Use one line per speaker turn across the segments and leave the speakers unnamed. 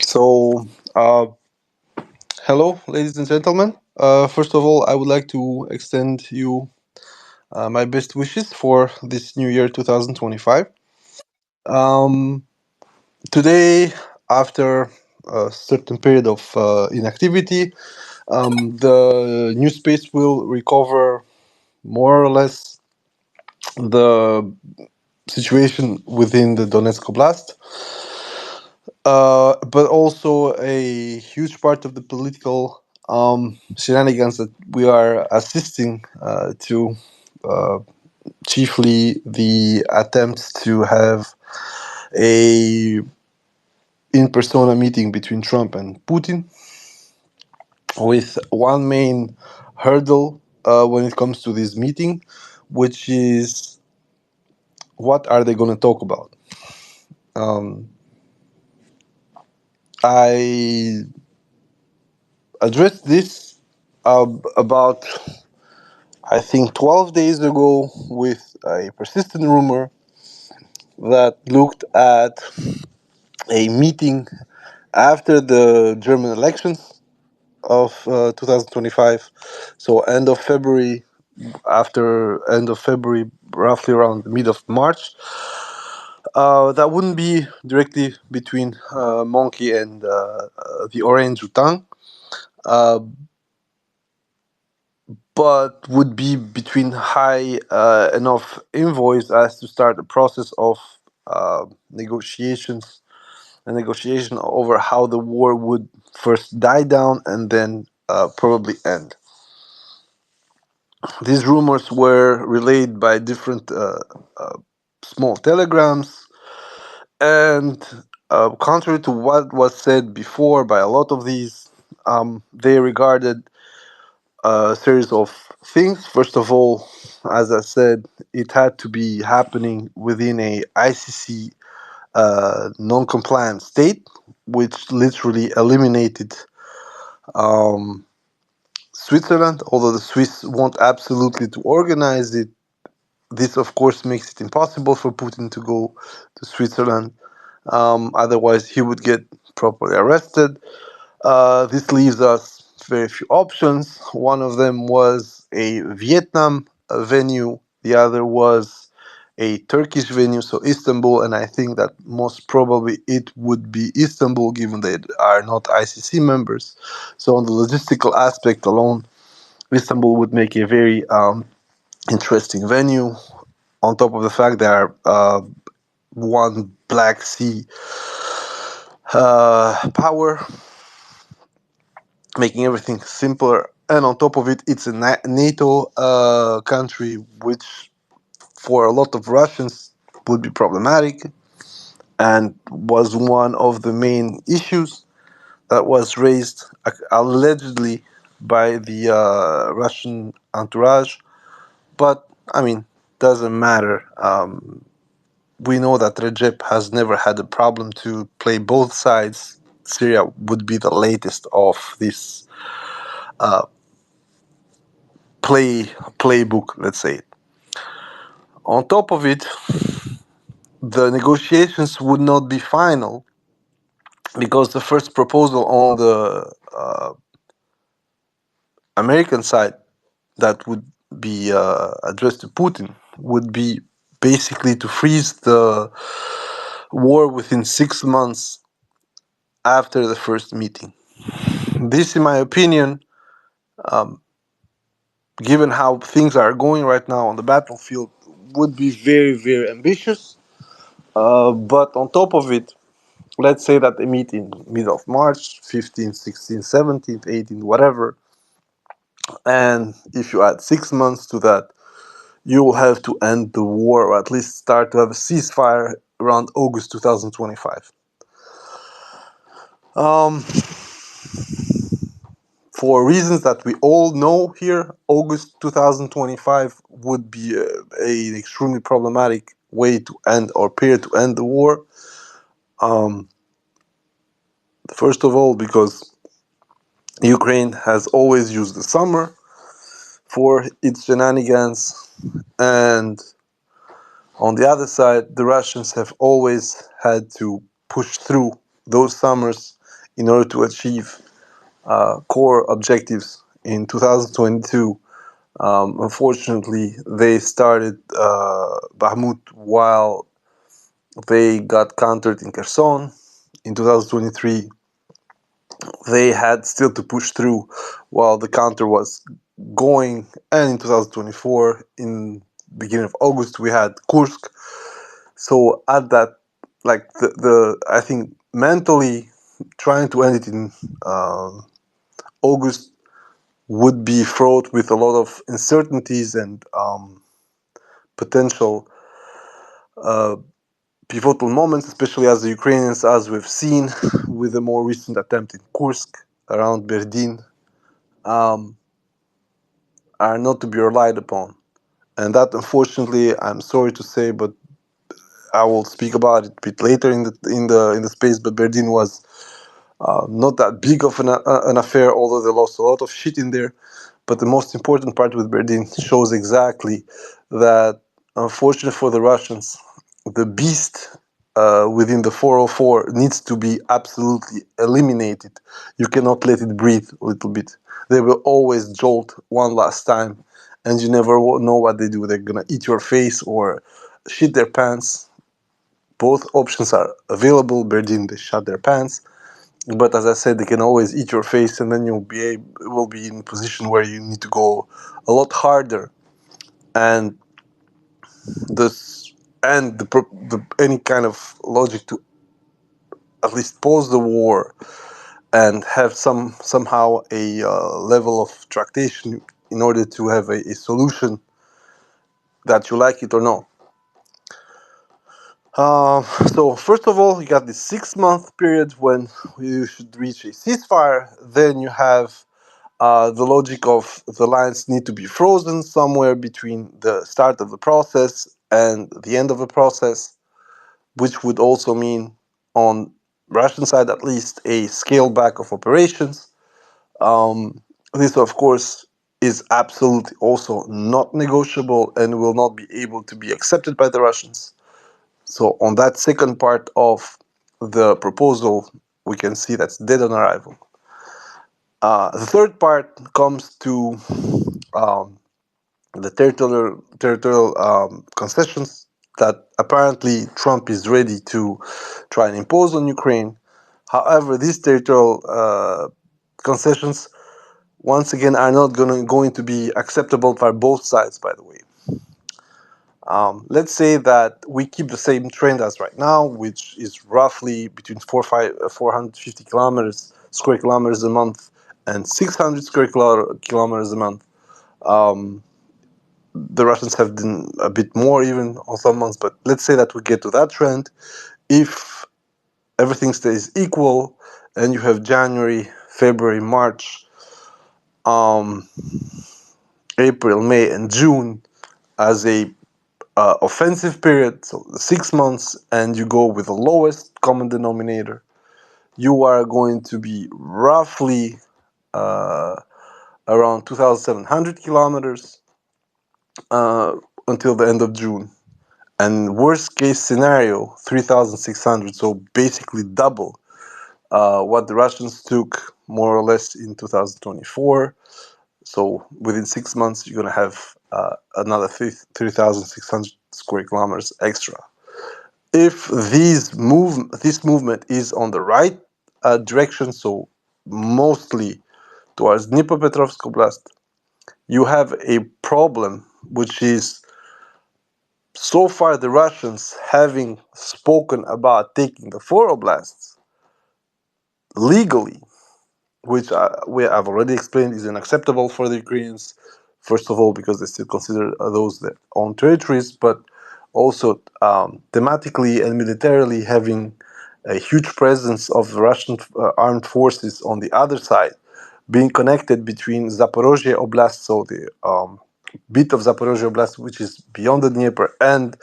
So, hello, ladies and gentlemen. First of all, I would like to extend you my best wishes for this new year 2025. Um, Today, after a certain period of inactivity, the new space will recover more or less the situation within the Donetsk Oblast, but also a huge part of the political shenanigans that we are assisting to, uh, chiefly the attempts to have a in persona meeting between Trump and Putin, with one main hurdle when it comes to this meeting, which is what are they going to talk about? Um, I addressed this about, I think, 12 days ago with a persistent rumor that looked at a meeting after the German elections of 2025. So end of February, after end of February, roughly around the mid of March. That wouldn't be directly between Monkey and the Orange Utang, uh, but would be between high enough invoice as to start a process of negotiations, a negotiation over how the war would first die down and then probably end. These rumors were relayed by different small telegrams, and contrary to what was said before by a lot of these, they regarded a series of things. First of all, as I said, it had to be happening within a ICC non-compliant state, which literally eliminated um, Switzerland. Although the Swiss want absolutely to organize it, this of course makes it impossible for Putin to go to Switzerland. Otherwise, he would get properly arrested. This leaves us very few options. One of them was a Vietnam venue, the other was a Turkish venue, so Istanbul, and I think that most probably it would be Istanbul given they are not ICC members. So, on the logistical aspect alone, Istanbul would make a very interesting venue. On top of the fact there are one Black Sea power, making everything simpler. And on top of it, it's a NATO country, which for a lot of Russians would be problematic and was one of the main issues that was raised allegedly by the Russian entourage. But I mean, doesn't matter. We know that Recep has never had a problem to play both sides. Syria would be the latest of this uh, playbook, let's say. On top of it, the negotiations would not be final because the first proposal on the American side that would be addressed to Putin would be basically to freeze the war within 6 months after the first meeting. This, in my opinion, um, given how things are going right now on the battlefield, would be very, very ambitious. But on top of it, let's say that they meet in mid of March, 15th, 16th, 17th, 18th, whatever. And if you add 6 months to that, you will have to end the war, or at least start to have a ceasefire around August 2025. Um, for reasons that we all know here, August 2025 would be an extremely problematic way to end or period to end the war. Um, First of all, because Ukraine has always used the summer for its shenanigans, and on the other side, the Russians have always had to push through those summers in order to achieve core objectives. In 2022, unfortunately, they started Bahmut while they got countered in Kherson. In 2023, they had still to push through while the counter was going. And in 2024, in beginning of August, we had Kursk. So at that, like the I think mentally trying to end it in August would be fraught with a lot of uncertainties and potential uh, pivotal moments, especially as the Ukrainians, as we've seen with the more recent attempt in Kursk around Berdin, um, are not to be relied upon. And that, unfortunately, I'm sorry to say, but I will speak about it a bit later in the space. But Berdin was not that big of an affair, although they lost a lot of shit in there. But the most important part with Berdin shows exactly that, unfortunately for the Russians, the beast within the 404 needs to be absolutely eliminated. You cannot let it breathe a little bit. They will always jolt one last time, and you never know what they do. They're gonna eat your face or shit their pants. Both options are available. Berdin, they shut their pants, but as I said, they can always eat your face, and then will be in a position where you need to go a lot harder, and this and any kind of logic to at least pause the war and have somehow a level of tractation in order to have a solution that you like it or not. So first of all, you got this 6 month period when you should reach a ceasefire. Then you have the logic of the lines need to be frozen somewhere between the start of the process and the end of the process, which would also mean, on Russian side at least, a scale back of operations. This, of course, is absolutely also not negotiable and will not be able to be accepted by the Russians. So, on that second part of the proposal, we can see that's dead on arrival. The third part comes to um, the territorial concessions that apparently Trump is ready to try and impose on Ukraine. However, these territorial concessions, once again, are not going to be acceptable by both sides, by the way. Let's say that we keep the same trend as right now, which is roughly between 450 square kilometers a month, and 600 square kilometers a month. Um, the Russians have done a bit more even on some months, but let's say that we get to that trend. If everything stays equal and you have January, February, March, um, April, May, and June as a offensive period, so 6 months, and you go with the lowest common denominator, you are going to be roughly uh, around 2,700 kilometers until the end of June. And worst case scenario, 3,600, so basically double what the Russians took more or less in 2024. So within 6 months, you're going to have another 3,600 square kilometers extra. If this movement is on the right direction, so mostly towards Dnipropetrovsk Oblast, you have a problem, which is, so far the Russians having spoken about taking the four oblasts legally, which I've already explained is unacceptable for the Ukrainians. First of all, because they still consider those their own territories, but also thematically and militarily having a huge presence of Russian armed forces on the other side, being connected between Zaporozhye Oblast, so the bit of Zaporozhye Oblast which is beyond the Dnieper, and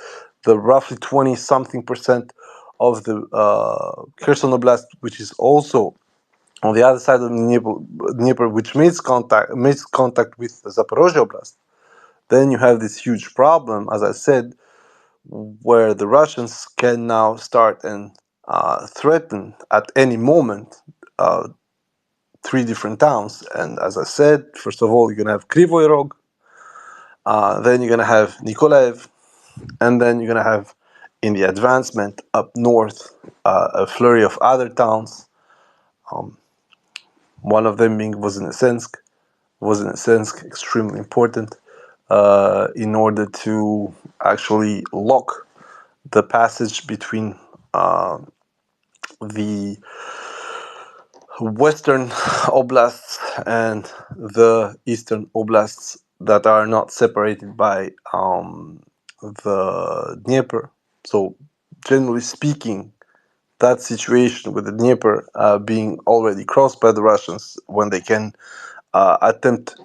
the roughly 20 something percent of the Kherson Oblast, which is also on the other side of the Dnieper, which makes contact with Zaporozhye Oblast. Then you have this huge problem, as I said, where the Russians can now start and threaten at any moment uh, three different towns. And as I said, first of all, you're going to have Krivoy Rog, then you're going to have Nikolaev, and then you're going to have in the advancement up north a flurry of other towns. One of them being Voznesensk. Voznesensk, extremely important in order to actually lock the passage between the western oblasts and the eastern oblasts that are not separated by the Dnieper. So, generally speaking, that situation with the Dnieper being already crossed by the Russians when they can attempt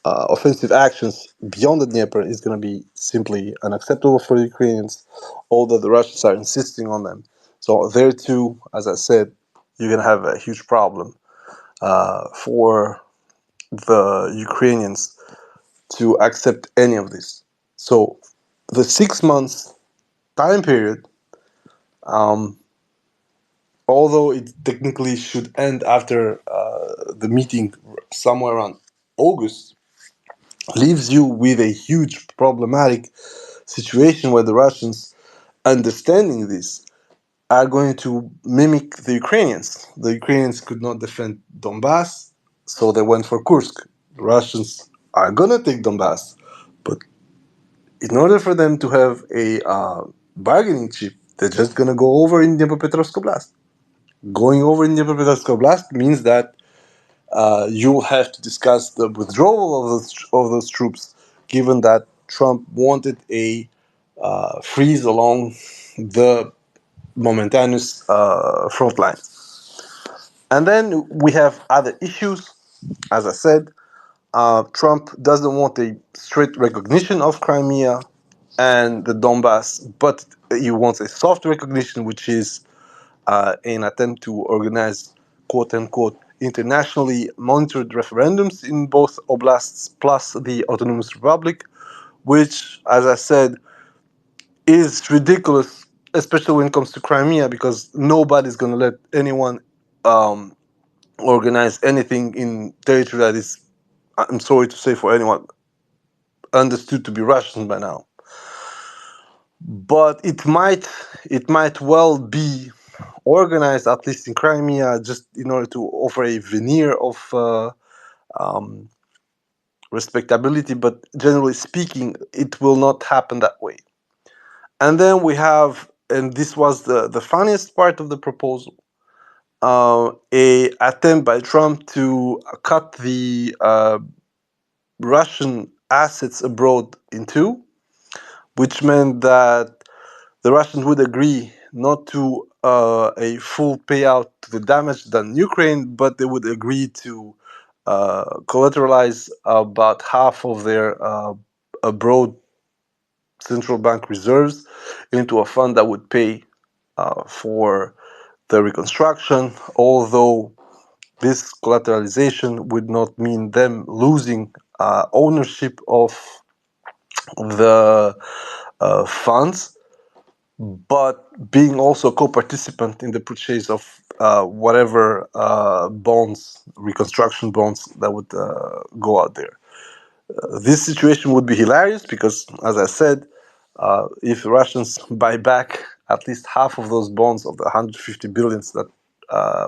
offensive actions beyond the Dnieper is going to be simply unacceptable for the Ukrainians, although the Russians are insisting on them. So there too, as I said, you're going to have a huge problem for the Ukrainians to accept any of this. So the 6 months time period, um, although it technically should end after the meeting somewhere around August, leaves you with a huge problematic situation where the Russians, understanding this, are going to mimic the Ukrainians. The Ukrainians could not defend Donbass, so they went for Kursk. The Russians are going to take Donbass, but in order for them to have a bargaining chip, they're just going to go over in Dnipropetrovsk Oblast. Going over in Dnipropetrovsk Oblast means that you will have to discuss the withdrawal of those troops, given that Trump wanted a freeze along the momentaneous front lines. And then we have other issues. As I said, Trump doesn't want a straight recognition of Crimea and the Donbass, but he wants a soft recognition, which is an attempt to organize quote unquote internationally monitored referendums in both oblasts plus the Autonomous Republic, which, as I said, is ridiculous, especially when it comes to Crimea, because nobody's going to let anyone um, organize anything in territory that is, I'm sorry to say for anyone, understood to be Russian by now. But it might well be organized, at least in Crimea, just in order to offer a veneer of um, respectability. But generally speaking, it will not happen that way. And then we have, and this was the funniest part of the proposal, a attempt by Trump to cut the Russian assets abroad in two, which meant that the Russians would agree not to a full payout to the damage done in Ukraine, but they would agree to collateralize about half of their abroad central bank reserves into a fund that would pay for the reconstruction, although this collateralization would not mean them losing ownership of the funds, but being also co-participant in the purchase of whatever bonds, reconstruction bonds that would go out there. This situation would be hilarious because, as I said, if the Russians buy back at least half of those bonds of the 150 billions that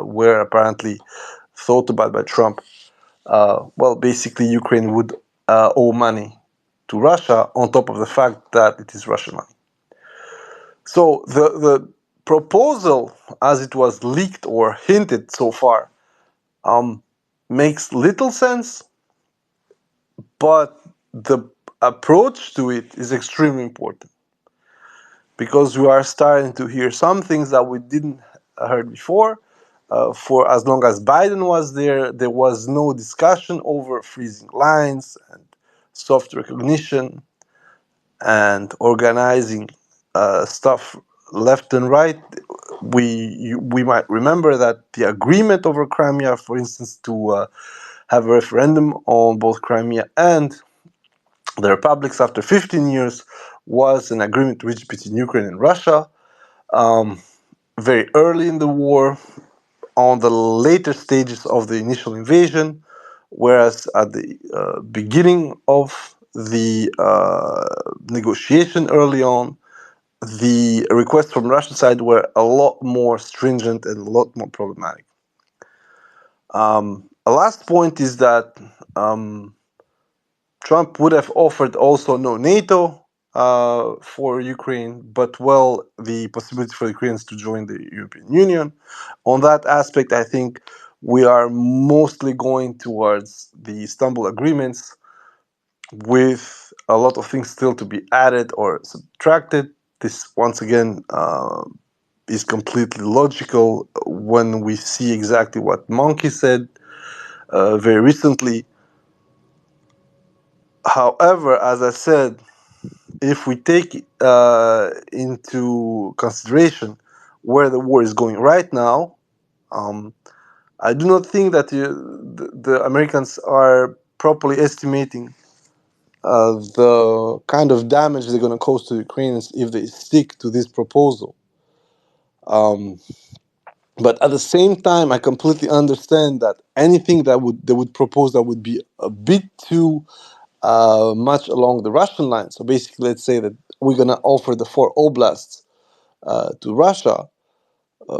were apparently thought about by Trump, well, basically Ukraine would owe money to Russia on top of the fact that it is Russian money. So the proposal, as it was leaked or hinted so far, makes little sense, but the approach to it is extremely important because we are starting to hear some things that we didn't heard before. For as long as Biden was there was no discussion over freezing lines and soft recognition and organizing stuff left and right. We might remember that the agreement over Crimea, for instance, to have a referendum on both Crimea and the republics after 15 years was an agreement reached between Ukraine and Russia. Um, very early in the war, on the later stages of the initial invasion, whereas at the beginning of the negotiation early on, the requests from Russian side were a lot more stringent and a lot more problematic. A last point is that Trump would have offered also no NATO for Ukraine, but well, the possibility for Ukrainians to join the European Union. On that aspect, I think we are mostly going towards the Istanbul agreements with a lot of things still to be added or subtracted. This, once again, is completely logical when we see exactly what Monkey said very recently. However, as I said, if we take into consideration where the war is going right now, um, I do not think that the Americans are properly estimating the kind of damage they're going to cause to the Ukrainians if they stick to this proposal. Um, but at the same time, I completely understand that anything that they would propose that would be a bit too much along the Russian line. So basically, let's say that we're going to offer the 4 oblasts to Russia.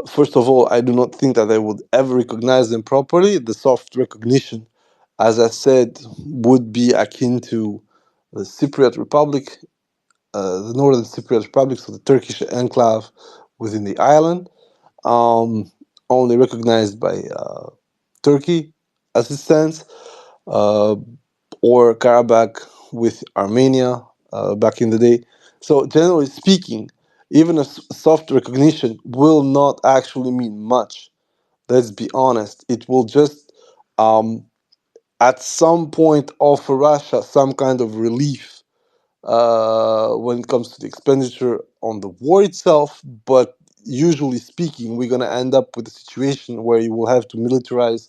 First of all, I do not think that they would ever recognize them properly. The soft recognition, as I said, would be akin to the Cypriot Republic, the Northern Cypriot Republic, so the Turkish enclave within the island, um, only recognized by Turkey as it stands, uh, or Karabakh with Armenia back in the day. So, generally speaking, even a soft recognition will not actually mean much. Let's be honest. It will just, um, at some point, offer Russia some kind of relief when it comes to the expenditure on the war itself. But usually speaking, we're going to end up with a situation where you will have to militarize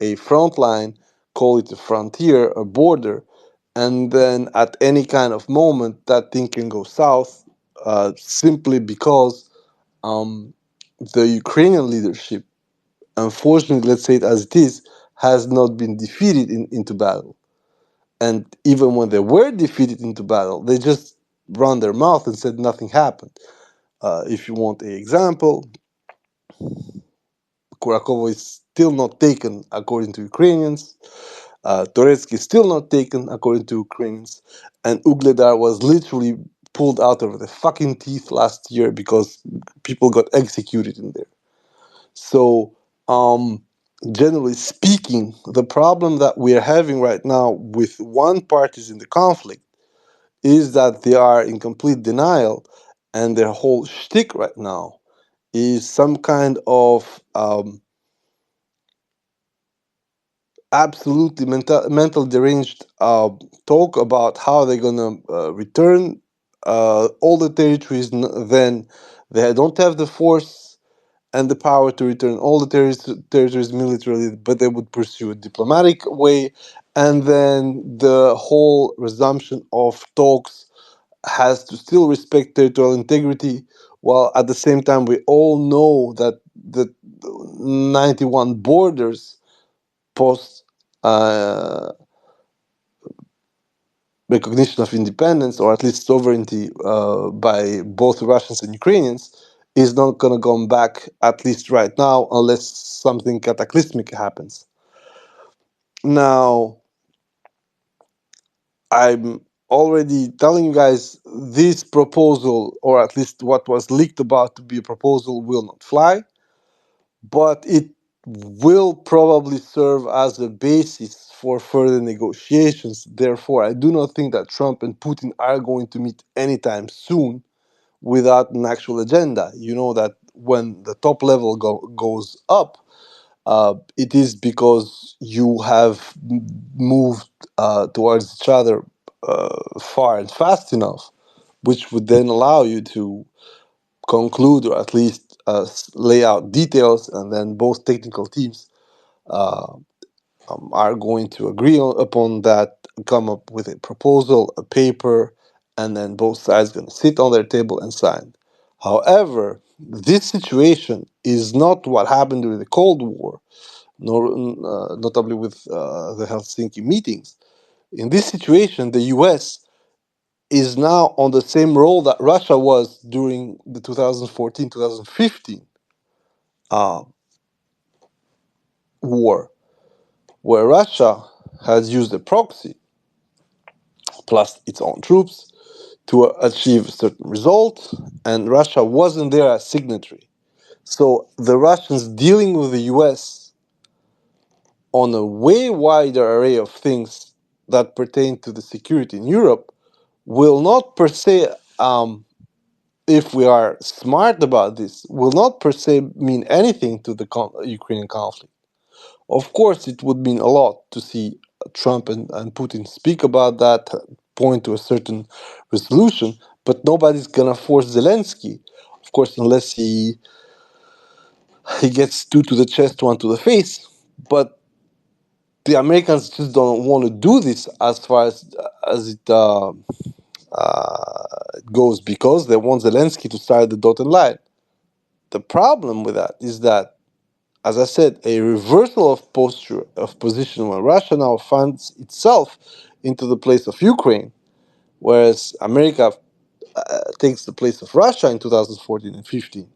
a front line, call it a frontier, a border, and then at any kind of moment, that thing can go south simply because um, the Ukrainian leadership, unfortunately, let's say it as it is, has not been defeated into battle. And even when they were defeated into battle, they just run their mouth and said nothing happened. If you want an example, Kurakovo is still not taken according to Ukrainians. Toretsk is still not taken according to Ukrainians. And Ugledar was literally pulled out of the fucking teeth last year because people got executed in there. So, generally speaking, the problem that we are having right now with one parties in the conflict is that they are in complete denial, and their whole shtick right now is some kind of absolutely mental deranged talk about how they're gonna return all the territories. Then they don't have the force and the power to return all the territories militarily, but they would pursue a diplomatic way, and then the whole resumption of talks has to still respect territorial integrity, while at the same time we all know that the 91 borders post uh, recognition of independence, or at least sovereignty, by both Russians and Ukrainians, is not going to come back, at least right now, unless something cataclysmic happens. Now, I'm already telling you guys this proposal, or at least what was leaked about to be a proposal, will not fly, but it will probably serve as a basis for further negotiations. Therefore, I do not think that Trump and Putin are going to meet anytime soon without an actual agenda. You know that when the top level goes up, it is because you have moved towards each other far and fast enough, which would then allow you to conclude, or at least lay out details, and then both technical teams uh, are going to agree upon that, come up with a proposal, a paper, and then both sides going to sit on their table and sign. However, this situation is not what happened during the Cold War, nor notably with the Helsinki meetings. In this situation, the U.S. is now on the same role that Russia was during the 2014-2015 uh, war, where Russia has used a proxy plus its own troops to achieve a certain result, and Russia wasn't there as signatory. So the Russians dealing with the US on a way wider array of things that pertain to the security in Europe will not per se, if we are smart about this, will not per se mean anything to the Ukrainian conflict. Of course, it would mean a lot to see Trump and Putin speak about that, point to a certain resolution, but nobody's gonna force Zelensky, of course, unless he gets two to the chest, one to the face. But the Americans just don't want to do this as far as it goes, because they want Zelensky to start the dotted line. The problem with that is that, as I said, a reversal of posture, of position, where Russia now finds itself into the place of Ukraine, whereas America takes the place of Russia in 2014 and 15,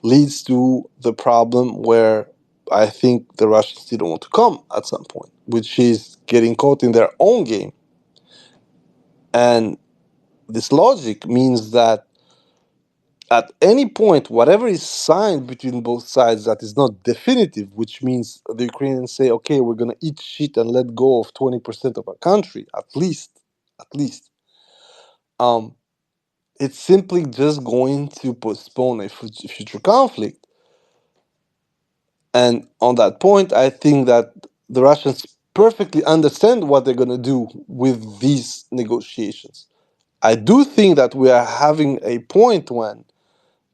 leads to the problem where I think the Russians didn't want to come at some point, which is getting caught in their own game. And this logic means that at any point, whatever is signed between both sides that is not definitive, which means the Ukrainians say, okay, we're going to eat shit and let go of 20% of our country, at least, um, it's simply just going to postpone a future conflict. And on that point, I think that the Russians perfectly understand what they're going to do with these negotiations. I do think that we are having a point when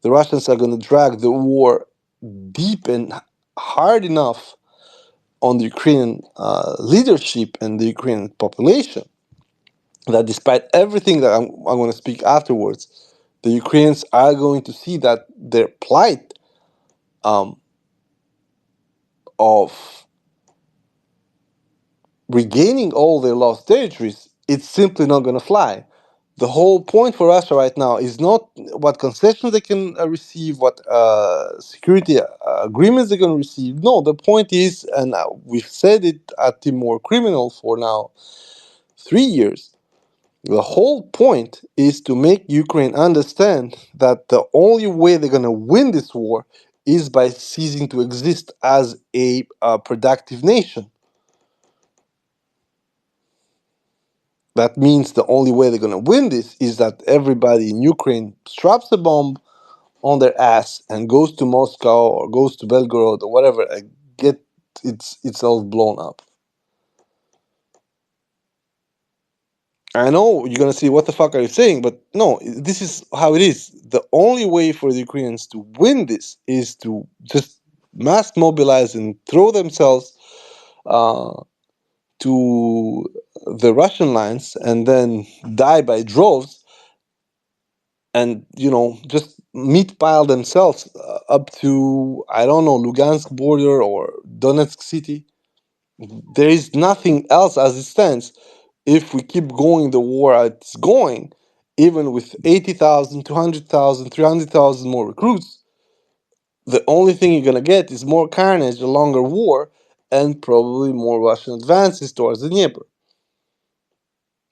the Russians are going to drag the war deep and hard enough on the Ukrainian leadership and the Ukrainian population that, despite everything that I'm going to speak afterwards, the Ukrainians are going to see that their plight um, of regaining all their lost territories, it's simply not going to fly. The whole point for Russia right now is not what concessions they can receive, what security agreements they're going to receive. No, the point is, and we've said it at Timor Criminal for now 3 years, the whole point is to make Ukraine understand that the only way they're going to win this war is by ceasing to exist as a productive nation. That means the only way they're going to win this is that everybody in Ukraine straps a bomb on their ass and goes to Moscow or goes to Belgorod or whatever and get itself blown up. I know you're going to say, what the fuck are you saying? But no, this is how it is. The only way for the Ukrainians to win this is to just mass mobilize and throw themselves uh, to the Russian lines and then die by droves, and just meat pile themselves up to, I don't know, Lugansk border or Donetsk city. There is nothing else as it stands. If we keep going the war it's going, even with 80,000, 200,000, 300,000 more recruits, the only thing you're going to get is more carnage, a longer war, and probably more Russian advances towards the Dnieper.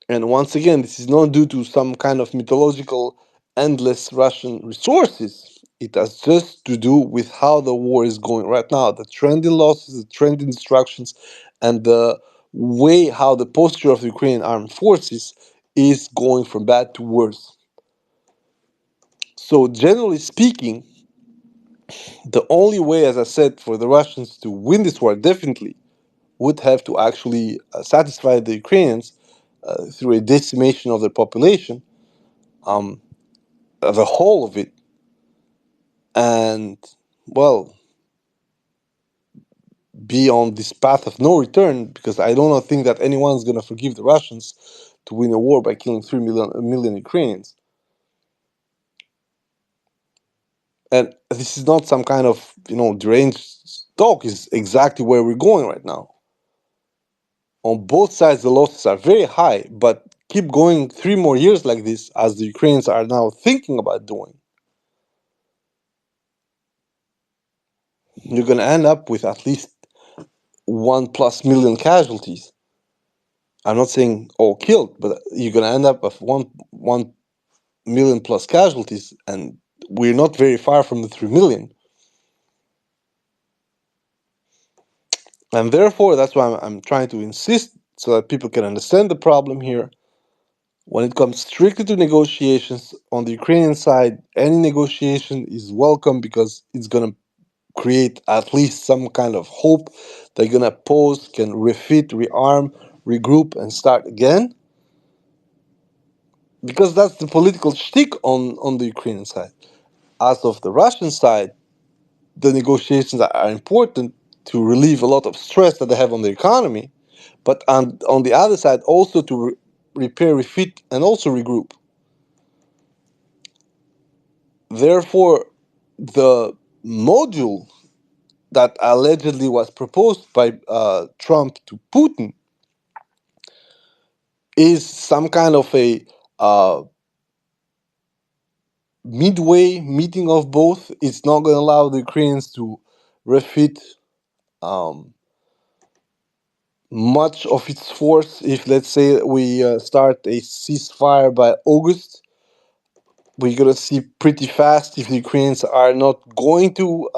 And once again, this is not due to some kind of mythological endless Russian resources. It has just to do with how the war is going right now. The trend in losses, the trend in destructions, and the way how the posture of the Ukrainian armed forces is going from bad to worse. So, generally speaking, the only way, as I said, for the Russians to win this war definitely would have to actually satisfy the Ukrainians through a decimation of their population, um, the whole of it, and, well, be on this path of no return, because I do not think that anyone's going to forgive the Russians to win a war by killing 3 million Ukrainians. And this is not some kind of deranged talk. Is exactly where we're going right now. On both sides, the losses are very high, but keep going 3 more years like this, as the Ukrainians are now thinking about doing, you're going to end up with at least 1+ million casualties. I'm not saying all killed, but you're going to end up with 1 million plus casualties, and we're not very far from the 3 million. And therefore, that's why I'm trying to insist so that people can understand the problem here. When it comes strictly to negotiations on the Ukrainian side, any negotiation is welcome because it's going to create at least some kind of hope. They're going to pause, can refit, rearm, regroup, and start again. Because that's the political shtick on the Ukrainian side. As of the Russian side, the negotiations are important to relieve a lot of stress that they have on the economy, but on the other side, also to repair, refit, and also regroup. Therefore, the module that allegedly was proposed by Trump to Putin is some kind of a midway meeting of both. It's not going to allow the Ukrainians to refit um, much of its force. If, let's say, we start a ceasefire by August, we're going to see pretty fast if the Ukrainians are not going to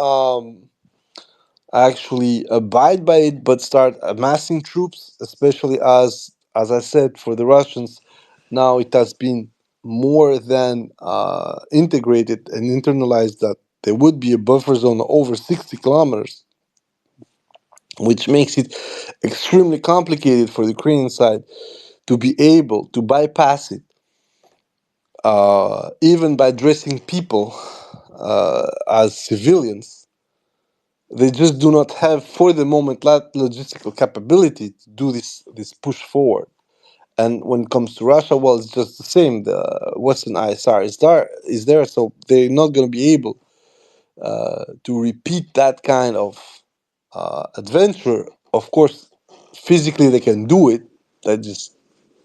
actually abide by it, but start amassing troops, especially as I said, for the Russians, now it has been more than integrated and internalized that there would be a buffer zone of over 60 kilometers, which makes it extremely complicated for the Ukrainian side to be able to bypass it, even by dressing people as civilians. They just do not have, for the moment, that logistical capability to do this push forward. And when it comes to Russia, well, it's just the same. The Western ISR is there, so they're not going to be able to repeat that kind of adventure. Of course, physically they can do it. They just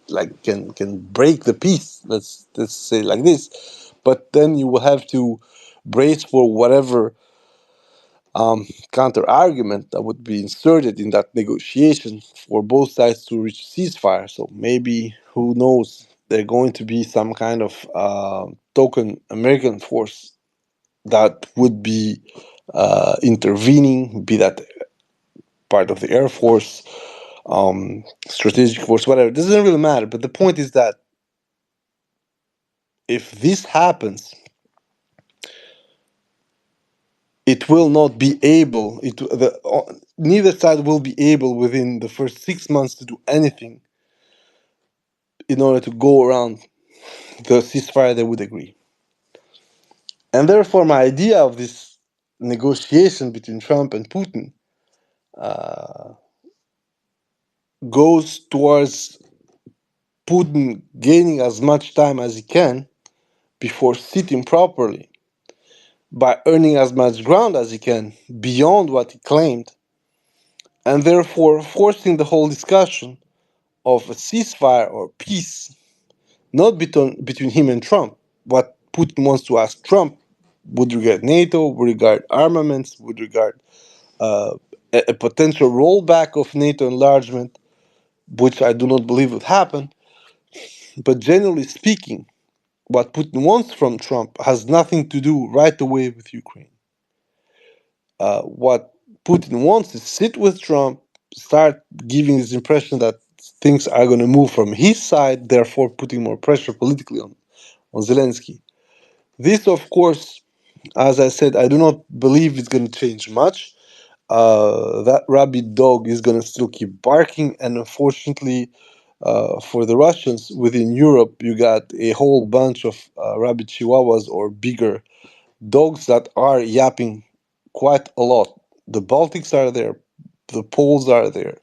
like can break the peace. Let's say it like this. But then you will have to brace for whatever counter argument that would be inserted in that negotiation for both sides to reach ceasefire. So maybe, who knows, there's going to be some kind of token American force that would be intervening, be that part of the Air Force, strategic force, whatever. It doesn't really matter. But the point is that if this happens, it will not be able. Neither side will be able within the first 6 months to do anything in order to go around the ceasefire they would agree. And therefore, my idea of this negotiation between Trump and Putin goes towards Putin gaining as much time as he can before sitting properly, by earning as much ground as he can beyond what he claimed, and therefore forcing the whole discussion of a ceasefire or peace not between him and Trump. What Putin wants to ask Trump would regard NATO, would regard armaments, would regard a potential rollback of NATO enlargement, which I do not believe would happen. But generally speaking, what Putin wants from Trump has nothing to do right away with Ukraine. What Putin wants is sit with Trump, start giving this impression that things are going to move from his side, therefore putting more pressure politically on Zelensky. This, of course, as I said, I do not believe it's going to change much. That rabid dog is going to still keep barking, and unfortunately, for the Russians within Europe, you got a whole bunch of rabid chihuahuas or bigger dogs that are yapping quite a lot. The Baltics are there, the Poles are there,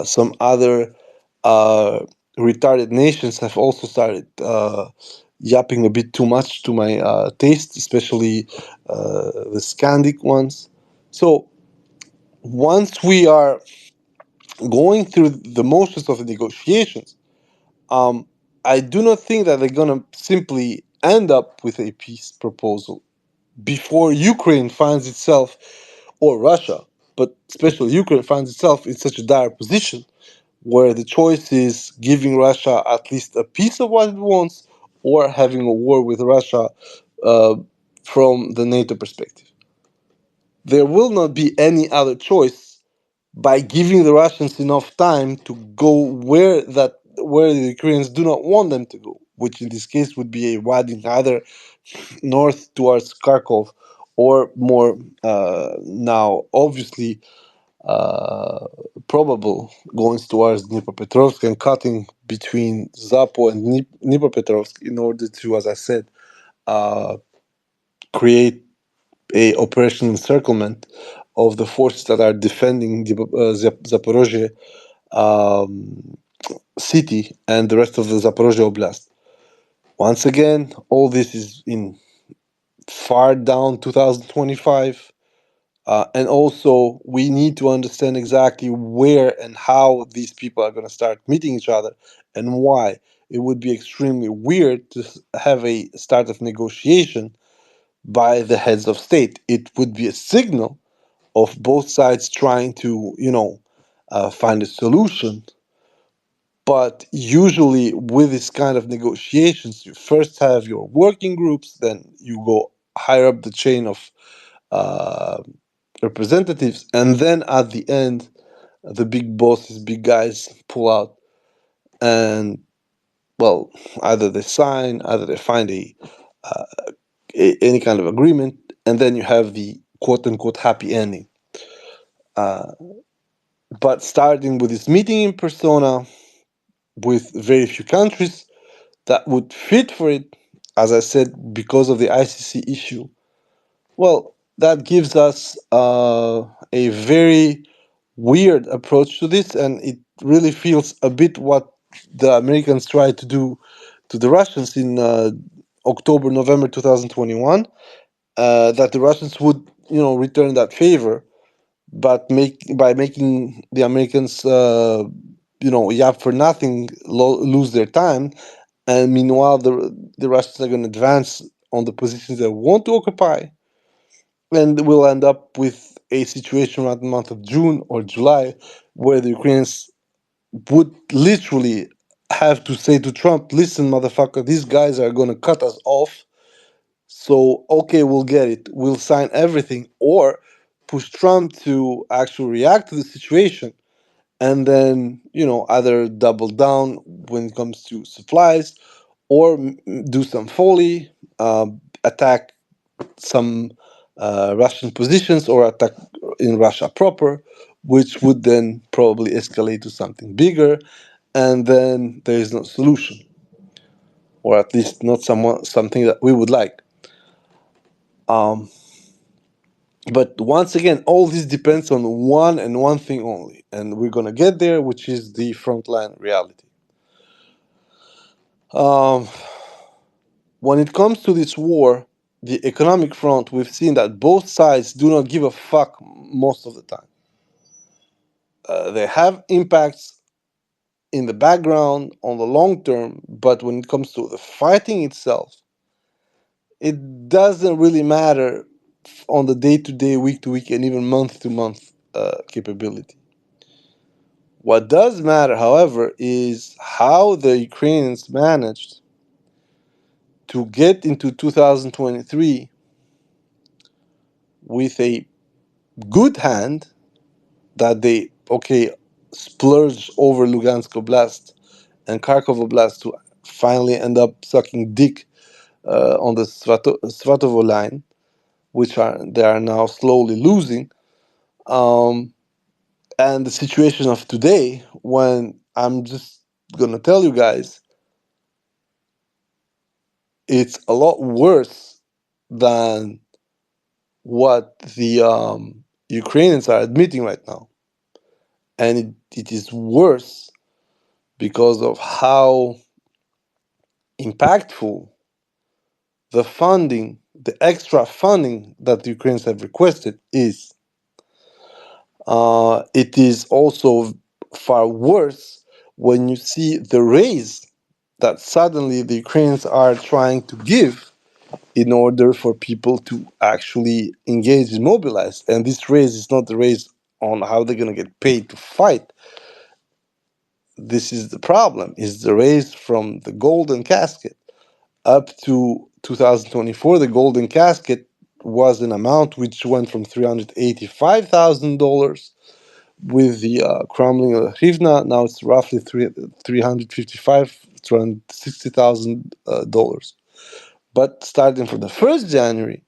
some other retarded nations have also started yapping a bit too much to my taste, especially the Scandic ones. So once we are going through the motions of the negotiations, um, I do not think that they're going to simply end up with a peace proposal before Ukraine finds itself, or Russia, but especially Ukraine finds itself in such a dire position where the choice is giving Russia at least a piece of what it wants or having a war with Russia uh, from the NATO perspective. There will not be any other choice by giving the Russians enough time to go where the Ukrainians do not want them to go, which in this case would be a widening either north towards Kharkov or more now obviously uh, probable going towards Dnipropetrovsk and cutting between Zapo and Dnipropetrovsk in order to, as I said, uh, create a operation encirclement of the forces that are defending Zaporozhye um, city and the rest of the Zaporozhye Oblast. Once again, all this is in far down 2025. And also, we need to understand exactly where and how these people are going to start meeting each other and why. It would be extremely weird to have a start of negotiation by the heads of state. It would be a signal of both sides trying to, find a solution. But usually, with this kind of negotiations, you first have your working groups, then you go higher up the chain of uh, representatives, and then at the end, the big bosses, big guys pull out, and well, either they sign, either they find uh, any kind of agreement, and then you have the quote unquote happy ending. Uh, but starting with this meeting in persona with very few countries that would fit for it, as I said, because of the ICC issue, well, that gives us a very weird approach to this, and it really feels a bit what the Americans tried to do to the Russians in October, November 2021. That the Russians would, return that favor, but by making the Americans, yap for nothing, lose their time, and meanwhile the Russians are going to advance on the positions they want to occupy, and we'll end up with a situation around the month of June or July where the Ukrainians would literally have to say to Trump, listen, motherfucker, these guys are going to cut us off. So, okay, we'll get it. We'll sign everything. Or push Trump to actually react to the situation and then, either double down when it comes to supplies or do some folly, attack some Russian positions or attack in Russia proper, which would then probably escalate to something bigger, and then there is no solution, or at least not something that we would like. Um, but once again, all this depends on one thing only, and we're gonna get there, which is the frontline reality. Um, when it comes to this war, the economic front, we've seen that both sides do not give a fuck most of the time. They have impacts in the background on the long term, but when it comes to the fighting itself, it doesn't really matter on the day to day, week to week, and even month to month capability. What does matter, however, is how the Ukrainians managed to get into 2023 with a good hand that they, okay, splurged over Lugansk Oblast and Kharkov Oblast to finally end up sucking dick on the Svatovo line, which they are now slowly losing. Um, and the situation of today, when I'm just gonna tell you guys, it's a lot worse than what the Ukrainians are admitting right now, and it is worse because of how impactful the funding, the extra funding that the Ukrainians have requested is. It is also far worse when you see the raise that suddenly the Ukrainians are trying to give in order for people to actually engage and mobilize. And this raise is not the raise on how they're going to get paid to fight. This is the problem, is the raise from the golden casket. Up to 2024, the golden casket was an amount which went from $385,000 with the crumbling of the hryvnia. Now it's roughly $360,000. But starting from the 1st January,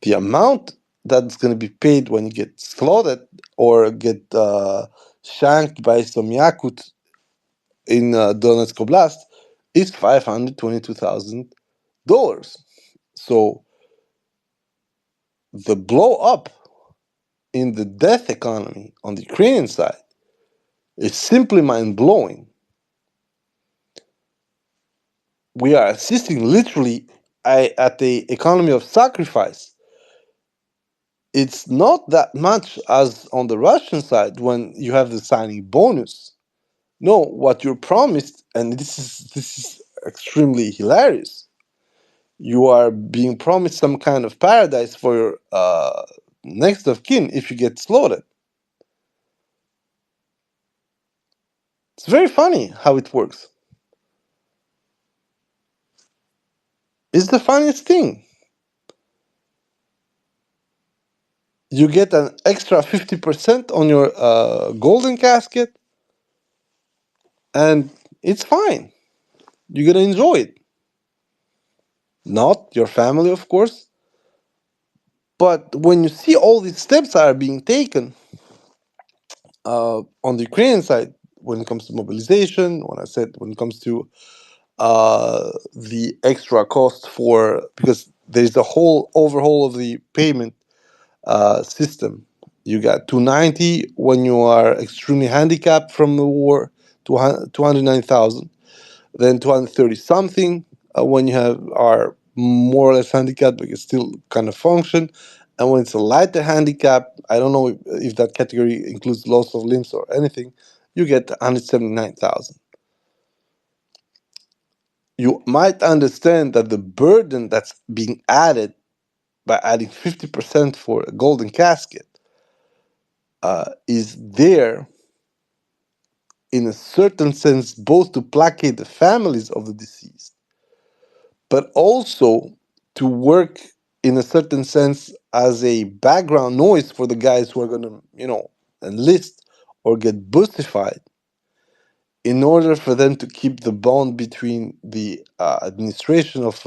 the amount that's going to be paid when you get slaughtered or get shanked by some Yakut in Donetsk Oblast is $522,000. So the blow up in the death economy on the Ukrainian side is simply mind blowing. We are assisting literally at the economy of sacrifice. It's not that much as on the Russian side when you have the signing bonus. No, what you're promised, and this is extremely hilarious. You are being promised some kind of paradise for your next of kin if you get slaughtered. It's very funny how it works. It's the funniest thing. You get an extra 50% on your golden casket, and it's fine. You're gonna enjoy it. Not your family, of course, but when you see all these steps are being taken on the Ukrainian side, when it comes to mobilization, when it comes to the extra cost for, because there's a whole overhaul of the payment system. You got 290 when you are extremely handicapped from the war, 209,000. Then 230 something when you are more or less handicapped but you still kind of function. And when it's a lighter handicap, I don't know if that category includes loss of limbs or anything, you get 179,000. You might understand that the burden that's being added by adding 50% for a golden casket is there in a certain sense both to placate the families of the deceased, but also to work in a certain sense as a background noise for the guys who are going to, enlist or get bustified in order for them to keep the bond between the administration of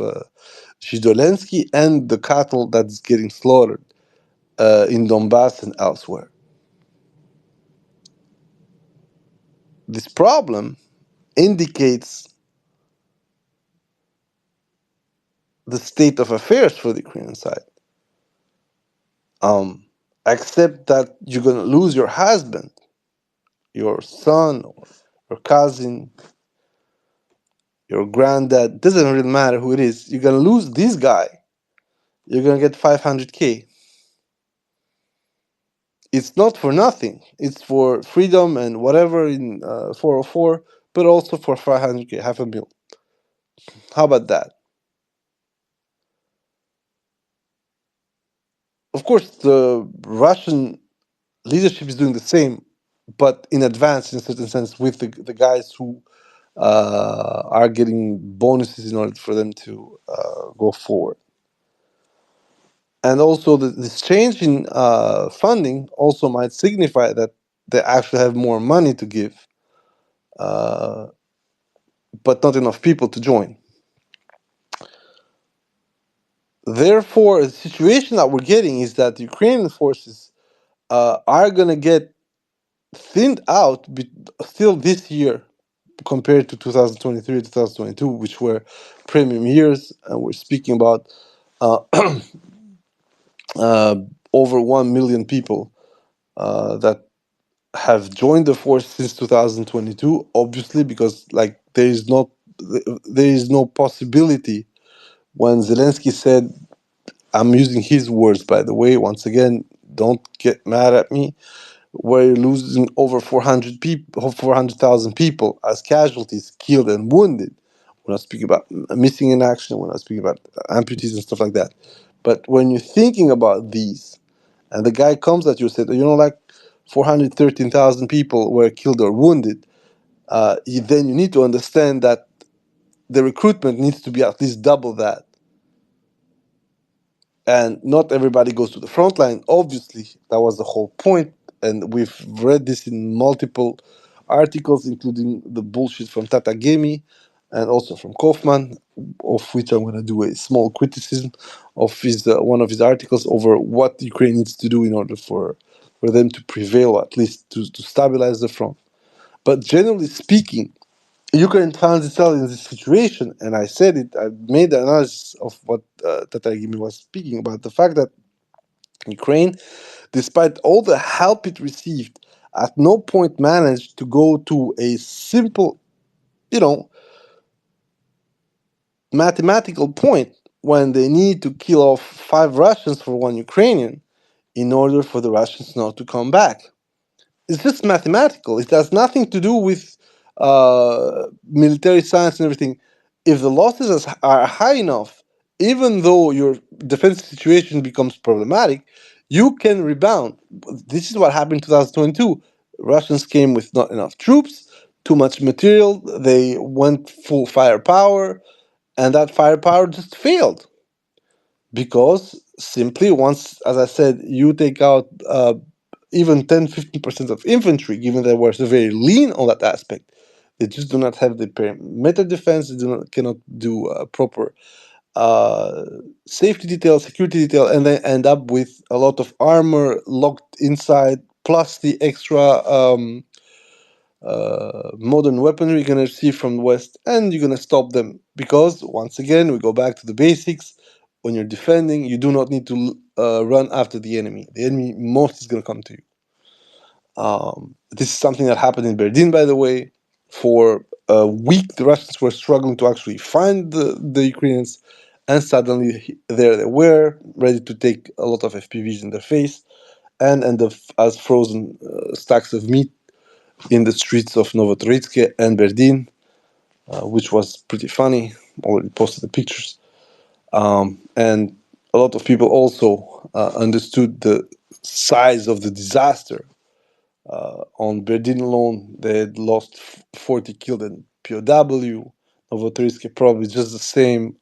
Zhidolensky and the cattle that's getting slaughtered in Donbass and elsewhere. This problem indicates the state of affairs for the Ukrainian side. Accept that you're going to lose your husband, your son, or your cousin, your granddad, doesn't really matter who it is. You're going to lose this guy. You're going to get 500K. It's not for nothing. It's for freedom and whatever in 404, but also for 500K, half a mil. How about that? Of course, the Russian leadership is doing the same, but in advance, in a certain sense, with the guys who are getting bonuses in order for them to go forward. And also, this change in funding also might signify that they actually have more money to give, but not enough people to join. Therefore, the situation that we're getting is that the Ukrainian forces are going to get thinned out still this year compared to 2023, 2022, which were premium years. And we're speaking about uh, over 1 million people that have joined the force since 2022, obviously, because there is no possibility when Zelensky said, I'm using his words, by the way, once again, don't get mad at me, we're losing over 400 people, 400,000 people as casualties, killed and wounded. We're not speaking about missing in action. We're not speaking about amputees and stuff like that. But when you're thinking about these, and the guy comes at you and said, 413,000 people were killed or wounded, then you need to understand that the recruitment needs to be at least double that. And not everybody goes to the front line. Obviously, that was the whole point. And we've read this in multiple articles, including the bullshit from TWK and also from Kaufman, of which I'm going to do a small criticism of his one of his articles over what Ukraine needs to do in order for them to prevail, or at least to stabilize the front. But generally speaking, Ukraine finds itself in this situation, and I said it. I made the analysis of what Tatargimi was speaking about, the fact that Ukraine, despite all the help it received, at no point managed to go to a simple, you know, mathematical point when they need to kill off 5 Russians for 1 Ukrainian in order for the Russians not to come back. It's just mathematical. It has nothing to do with military science and everything. If the losses are high enough, even though your defense situation becomes problematic, you can rebound. This is what happened in 2022. Russians came with not enough troops, too much material. They went full firepower, and that firepower just failed because simply once, as I said, you take out even 10-15% of infantry, given that we're so very lean on that aspect, they just do not have the perimeter defense. They cannot do proper uh, safety detail, security detail, and then end up with a lot of armor locked inside, plus the extra modern weaponry you're going to receive from the West, and you're going to stop them. Because, once again, we go back to the basics. When you're defending, you do not need to run after the enemy. The enemy most is going to come to you. This is something that happened in Berlin, by the way. For a week, the Russians were struggling to actually find the Ukrainians, and suddenly there they were, ready to take a lot of FPVs in their face, and end up as frozen stacks of meat in the streets of Novotroitsk and Berlin, which was pretty funny. Already posted the pictures. And a lot of people also understood the size of the disaster. On Berlin alone, they had lost 40 killed in POW. Novotroitsk probably just the same.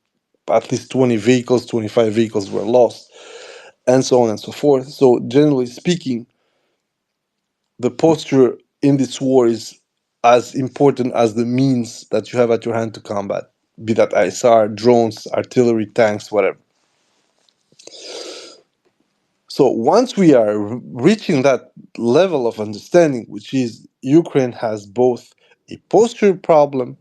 At least 20 vehicles, 25 vehicles were lost, and so on and so forth. So, generally speaking, the posture in this war is as important as the means that you have at your hand to combat, be that ISR, drones, artillery, tanks, whatever. So once we are reaching that level of understanding, which is Ukraine has both a posture problem,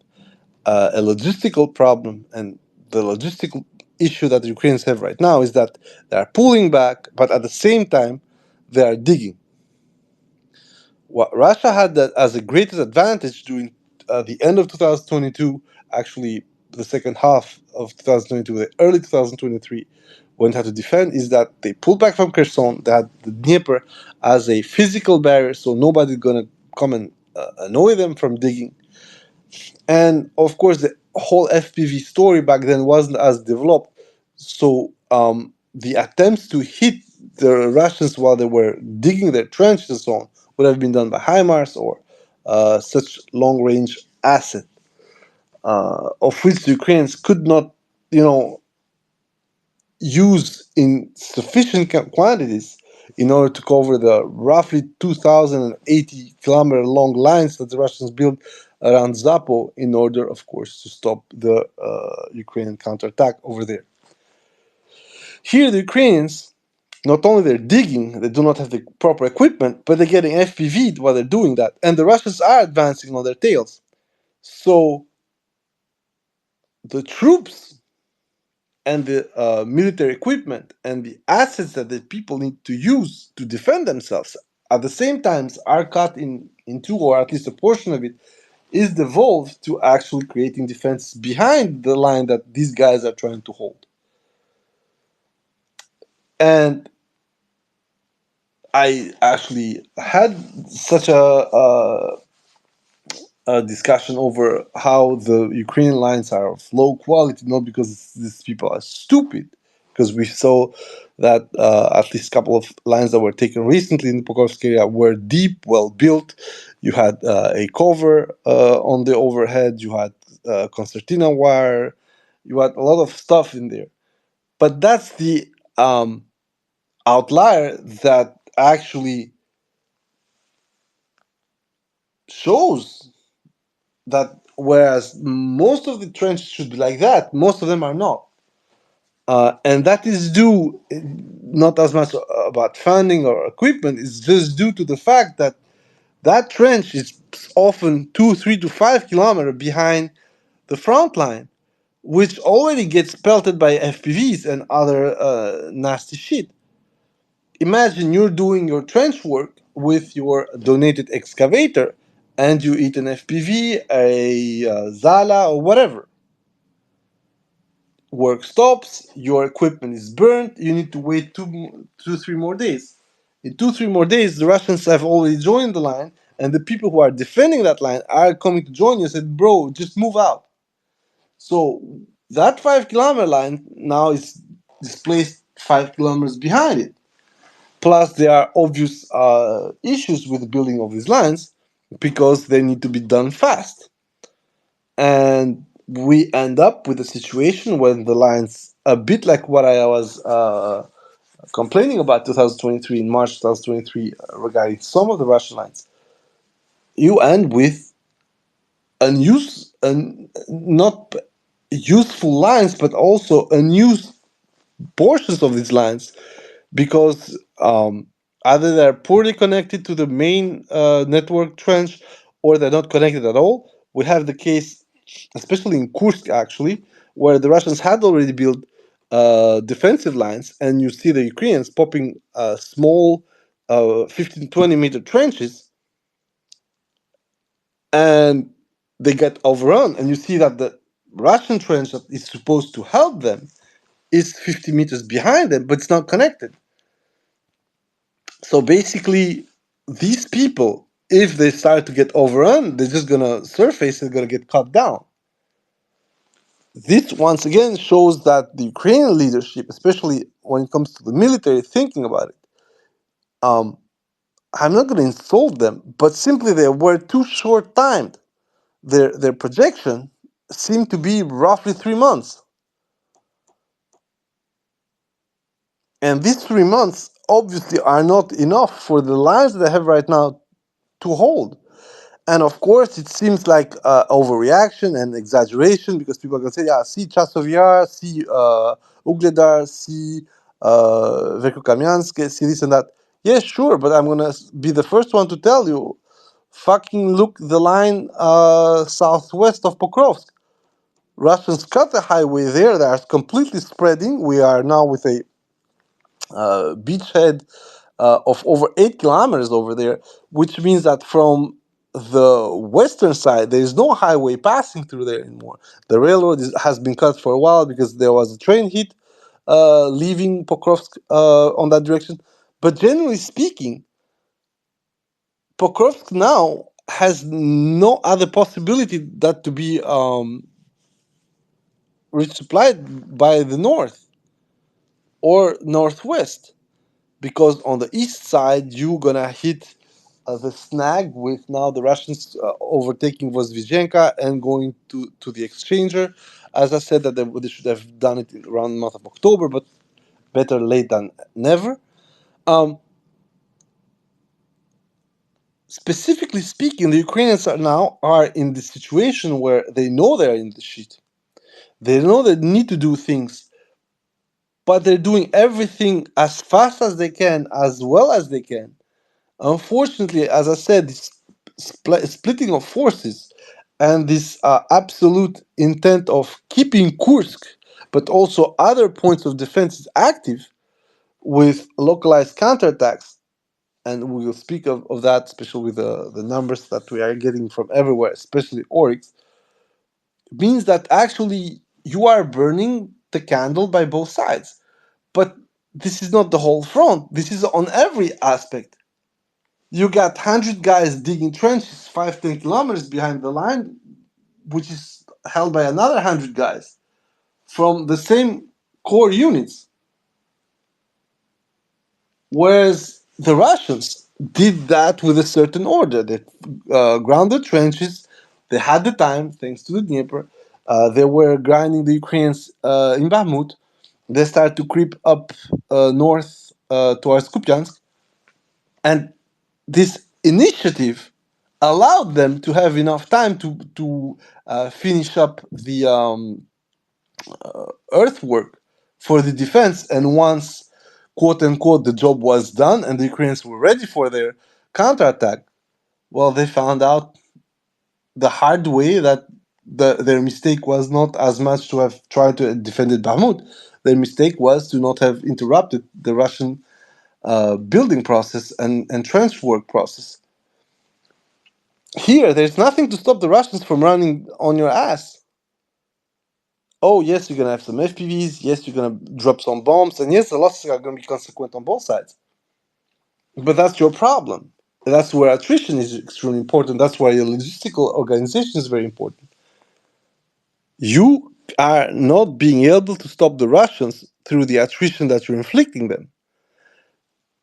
a logistical problem, and the logistical issue that the Ukrainians have right now is that they are pulling back, but at the same time, they are digging. What Russia had that as a greatest advantage during the end of 2022, actually the second half of 2022, the early 2023, when they had to defend, is that they pulled back from Kherson. They had the Dnieper as a physical barrier, so nobody's gonna come and annoy them from digging. And of course, the whole FPV story back then wasn't as developed, so the attempts to hit the Russians while they were digging their trenches and so on would have been done by HIMARS or such long-range asset, of which the Ukrainians could not, use in sufficient quantities in order to cover the roughly 2,080-kilometer long lines that the Russians built around Zapo in order, of course, to stop the Ukrainian counterattack over there. Here, the Ukrainians, not only they're digging, they do not have the proper equipment, but they're getting FPV'd while they're doing that. And the Russians are advancing on their tails. So the troops and the military equipment and the assets that the people need to use to defend themselves at the same time are cut in two, or at least a portion of it, is devolved to actually creating defenses behind the line that these guys are trying to hold. And I actually had such a discussion over how the Ukrainian lines are of low quality, not because these people are stupid, because we saw that at least a couple of lines that were taken recently in the Pokrovsk area were deep, well built. You had a cover on the overhead, you had concertina wire, you had a lot of stuff in there. But that's the outlier that actually shows that whereas most of the trenches should be like that, most of them are not. And that is due not as much about funding or equipment, it's just due to the fact that that trench is often 2, 3 to 5 kilometers behind the front line, which already gets pelted by FPVs and other nasty shit. Imagine you're doing your trench work with your donated excavator and you eat an FPV, a Zala, or whatever. Work stops, your equipment is burned, you need to wait 2, 3 more days. In 2, 3 more days, the Russians have already joined the line, and the people who are defending that line are coming to join you and said, bro, just move out. So that 5 kilometer line now is displaced 5 kilometers behind it. Plus, there are obvious issues with the building of these lines because they need to be done fast. And we end up with a situation when the lines, a bit like what I was complaining about 2023, in March 2023, regarding some of the Russian lines, you end with not useful lines, but also unused portions of these lines because either they're poorly connected to the main network trench or they're not connected at all. We have the case, especially in Kursk, actually, where the Russians had already built defensive lines, and you see the Ukrainians popping small 15, 20 meter trenches, and they get overrun. And you see that the Russian trench that is supposed to help them is 50 meters behind them, but it's not connected. So basically, these people, if they start to get overrun, they're just gonna surface and gonna get cut down. This once again shows that the Ukrainian leadership, especially when it comes to the military thinking about it, um, I'm not gonna insult them, but simply they were too short timed. Their projection seemed to be roughly 3 months. And these 3 months obviously are not enough for the lines that they have right now to hold. And of course, it seems like overreaction and exaggeration because people are going to say, yeah, see Chasov Yar, see Ugledar, see Verkhokamyansk, see this and that. Yeah, sure, but I'm going to be the first one to tell you, fucking look the line southwest of Pokrovsk. Russians cut the highway there. They are completely spreading. We are now with a beachhead of over 8 kilometers over there, which means that from the western side, there is no highway passing through there anymore. The railroad has been cut for a while because there was a train hit leaving Pokrovsk on that direction. But generally speaking, Pokrovsk now has no other possibility that to be resupplied by the north or northwest, because on the east side you're gonna hit the snag with now the Russians overtaking Vozvizenka and going to the exchanger. As I said, that they should have done it around the month of October, but better late than never. Um, Specifically speaking, the Ukrainians are in the situation where they know they're in the shit. They know they need to do things, but they're doing everything as fast as they can, as well as they can. Unfortunately, as I said, this splitting of forces and this absolute intent of keeping Kursk, but also other points of defense active with localized counterattacks, and we will speak of that, especially with the numbers that we are getting from everywhere, especially oryx, means that actually you are burning the candle by both sides. But this is not the whole front. This is on every aspect. You got 100 guys digging trenches 5-10 kilometers behind the line, which is held by another 100 guys from the same core units. Whereas the Russians did that with a certain order. They grounded trenches. They had the time, thanks to the Dnieper. They were grinding the Ukrainians in Bakhmut. They started to creep up north towards Kupyansk. And this initiative allowed them to have enough time to finish up the earthwork for the defense. And once, quote unquote, the job was done and the Ukrainians were ready for their counterattack, well, they found out the hard way that their mistake was not as much to have tried to defend Bakhmut. Their mistake was to not have interrupted the Russian building process and trench work process. Here, there's nothing to stop the Russians from running on your ass. Oh, yes, you're going to have some FPVs. Yes, you're going to drop some bombs. And yes, the losses are going to be consequent on both sides. But that's your problem. That's where attrition is extremely important. That's why your logistical organization is very important. You are not being able to stop the Russians through the attrition that you're inflicting them.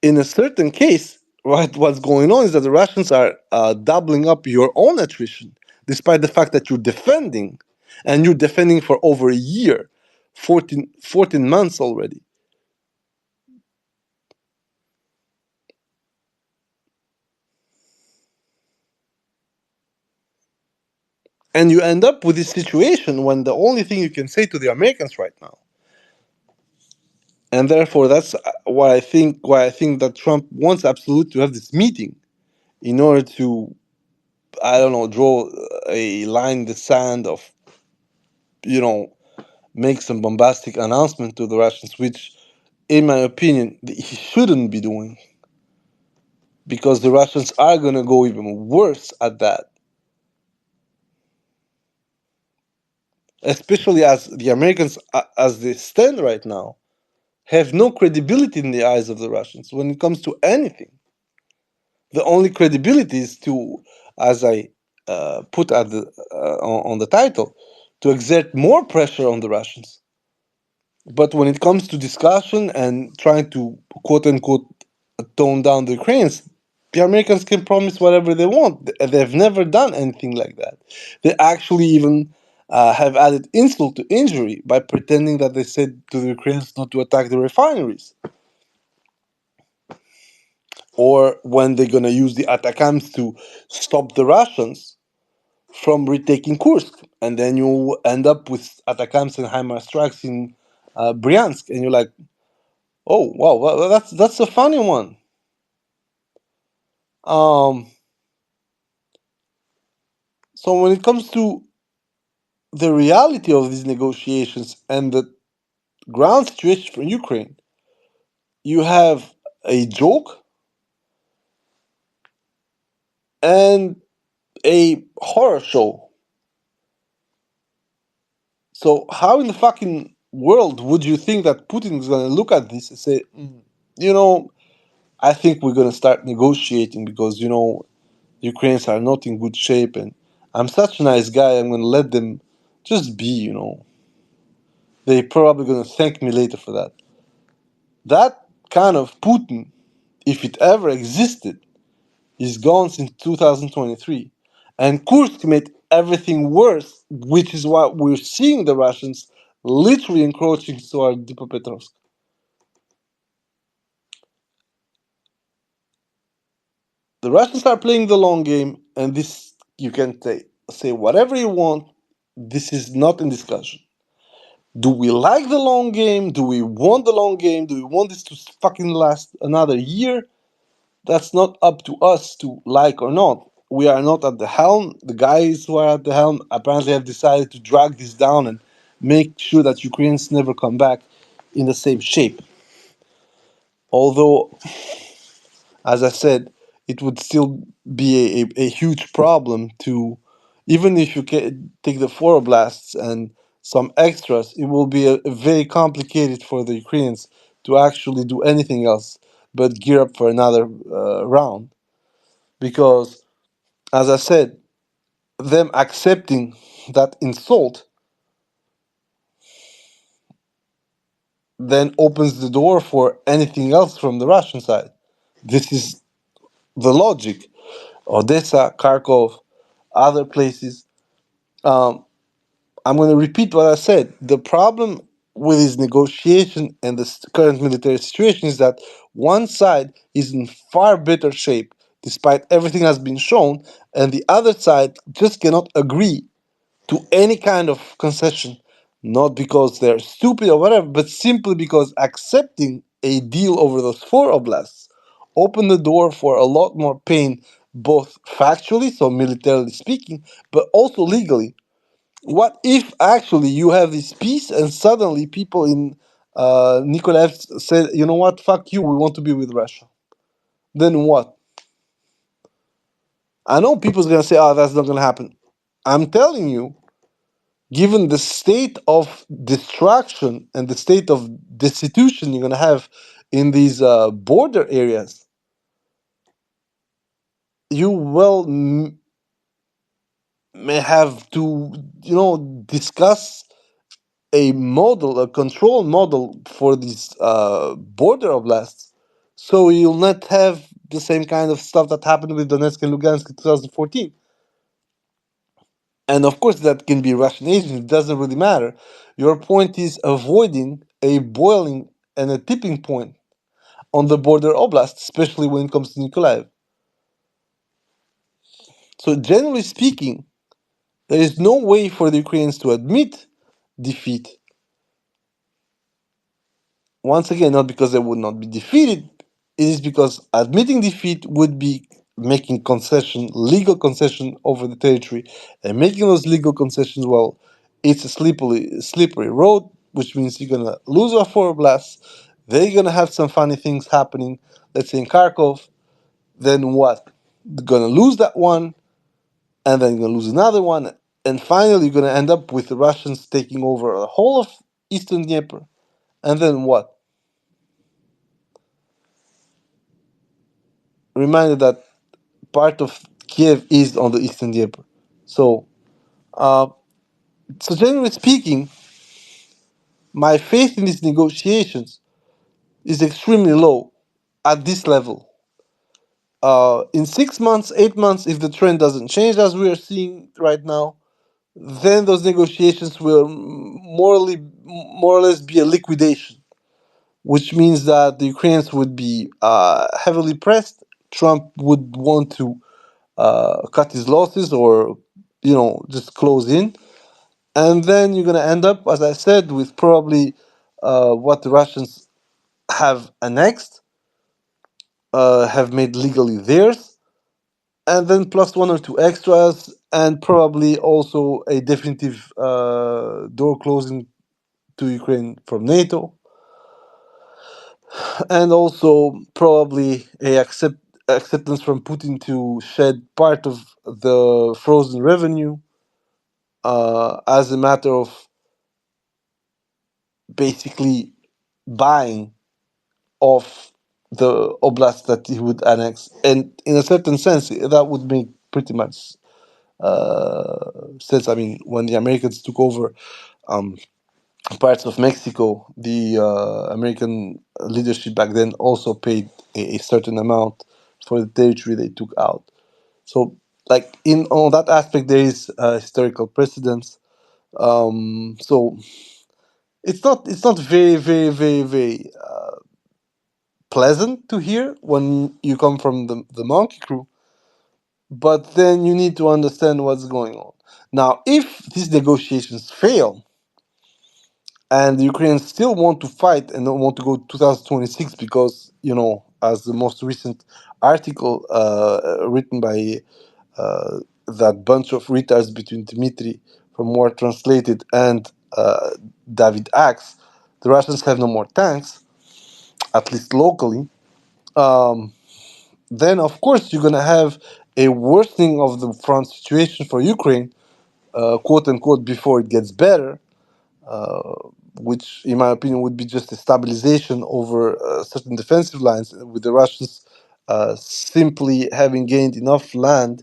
In a certain case, right, what's going on is that the Russians are doubling up your own attrition, despite the fact that you're defending, and you're defending for over a year, 14 months already. And you end up with this situation when the only thing you can say to the Americans right now, and therefore that's why I think that Trump wants absolutely to have this meeting in order to, I don't know, draw a line in the sand of, you know, make some bombastic announcement to the Russians, which, in my opinion, he shouldn't be doing, because the Russians are going to go even worse at that. Especially as the Americans, as they stand right now, have no credibility in the eyes of the Russians when it comes to anything. The only credibility is to, as I put at on the title, to exert more pressure on the Russians. But when it comes to discussion and trying to, quote unquote, tone down the Ukrainians, the Americans can promise whatever they want. They've never done anything like that. They actually even have added insult to injury by pretending that they said to the Ukrainians not to attack the refineries. Or when they're going to use the Atacams to stop the Russians from retaking Kursk. And then you end up with Atacams and HIMARS strikes in Bryansk. And you're like, oh, wow, well, that's a funny one. Um, so when it comes to the reality of these negotiations and the ground situation for Ukraine, you have a joke and a horror show. So how in the fucking world would you think that Putin is going to look at this and say, you know, I think we're going to start negotiating because, you know, Ukrainians are not in good shape and I'm such a nice guy, I'm going to let them just be, you know. They're probably going to thank me later for that. That kind of Putin, if it ever existed, is gone since 2023. And Kursk made everything worse, which is why we're seeing the Russians literally encroaching toward Dnipropetrovsk. The Russians are playing the long game, and this, you can say whatever you want. This is not in discussion. Do we like the long game? Do we want the long game? Do we want this to fucking last another year? That's not up to us to like or not. We are not at the helm. The guys who are at the helm apparently have decided to drag this down and make sure that Ukrainians never come back in the same shape. Although as I said, it would still be a huge problem to, even if you take the fluoroblasts and some extras, it will be very complicated for the Ukrainians to actually do anything else but gear up for another round. Because, as I said, them accepting that insult then opens the door for anything else from the Russian side. This is the logic. Odessa, Kharkov, other places. Um, I'm going to repeat what I said. The problem with this negotiation and the current military situation is that one side is in far better shape, despite everything has been shown, and the other side just cannot agree to any kind of concession, not because they're stupid or whatever, but simply because accepting a deal over those four oblasts opened the door for a lot more pain, both factually, so militarily speaking, but also legally. What if actually you have this peace and suddenly people in Nikolaev said, you know what, fuck you, we want to be with Russia? Then what? I know people's gonna say, oh, that's not gonna happen. I'm telling you, given the state of destruction and the state of destitution you're going to have in these border areas, you well may have to, discuss a model, a control model for these border oblasts, so you'll not have the same kind of stuff that happened with Donetsk and Lugansk in 2014. And of course, that can be Russian agents, it doesn't really matter. Your point is avoiding a boiling and a tipping point on the border oblast, especially when it comes to Nikolaev. So, generally speaking, there is no way for the Ukrainians to admit defeat. Once again, not because they would not be defeated, it is because admitting defeat would be making concession, legal concession over the territory, and making those legal concessions, well, it's a slippery road, which means you're gonna lose a four blasts. They're gonna have some funny things happening. Let's say in Kharkov, then what? They're gonna lose that one, and then you're gonna lose another one, and finally you're gonna end up with the Russians taking over the whole of Eastern Dnieper, and then what? Reminded that part of Kiev is on the Eastern Dnieper. So, uh, so generally speaking, my faith in these negotiations is extremely low at this level. In 6 months, 8 months, if the trend doesn't change as we are seeing right now, then those negotiations will more or less be a liquidation, which means that the Ukrainians would be heavily pressed. Trump would want to cut his losses or, just close in. And then you're going to end up, as I said, with probably what the Russians have annexed, have made legally theirs, and then plus one or two extras, and probably also a definitive door closing to Ukraine from NATO, and also probably acceptance from Putin to shed part of the frozen revenue as a matter of basically buying off the oblast that he would annex. And in a certain sense, that would make pretty much sense. I mean, when the Americans took over um, parts of Mexico, the American leadership back then also paid a certain amount for the territory they took out. So, like in on that aspect, there is historical precedence. So it's not very pleasant to hear when you come from the monkey crew, but then you need to understand what's going on. Now, if these negotiations fail and the Ukrainians still want to fight and don't want to go to 2026 because, as the most recent article written by that bunch of retards between Dmitry from War Translated and David Axe, the Russians have no more tanks, at least locally. Um, then of course you're gonna have a worsening of the front situation for Ukraine, quote unquote, before it gets better, uh, which, in my opinion, would be just a stabilization over certain defensive lines, with the Russians simply having gained enough land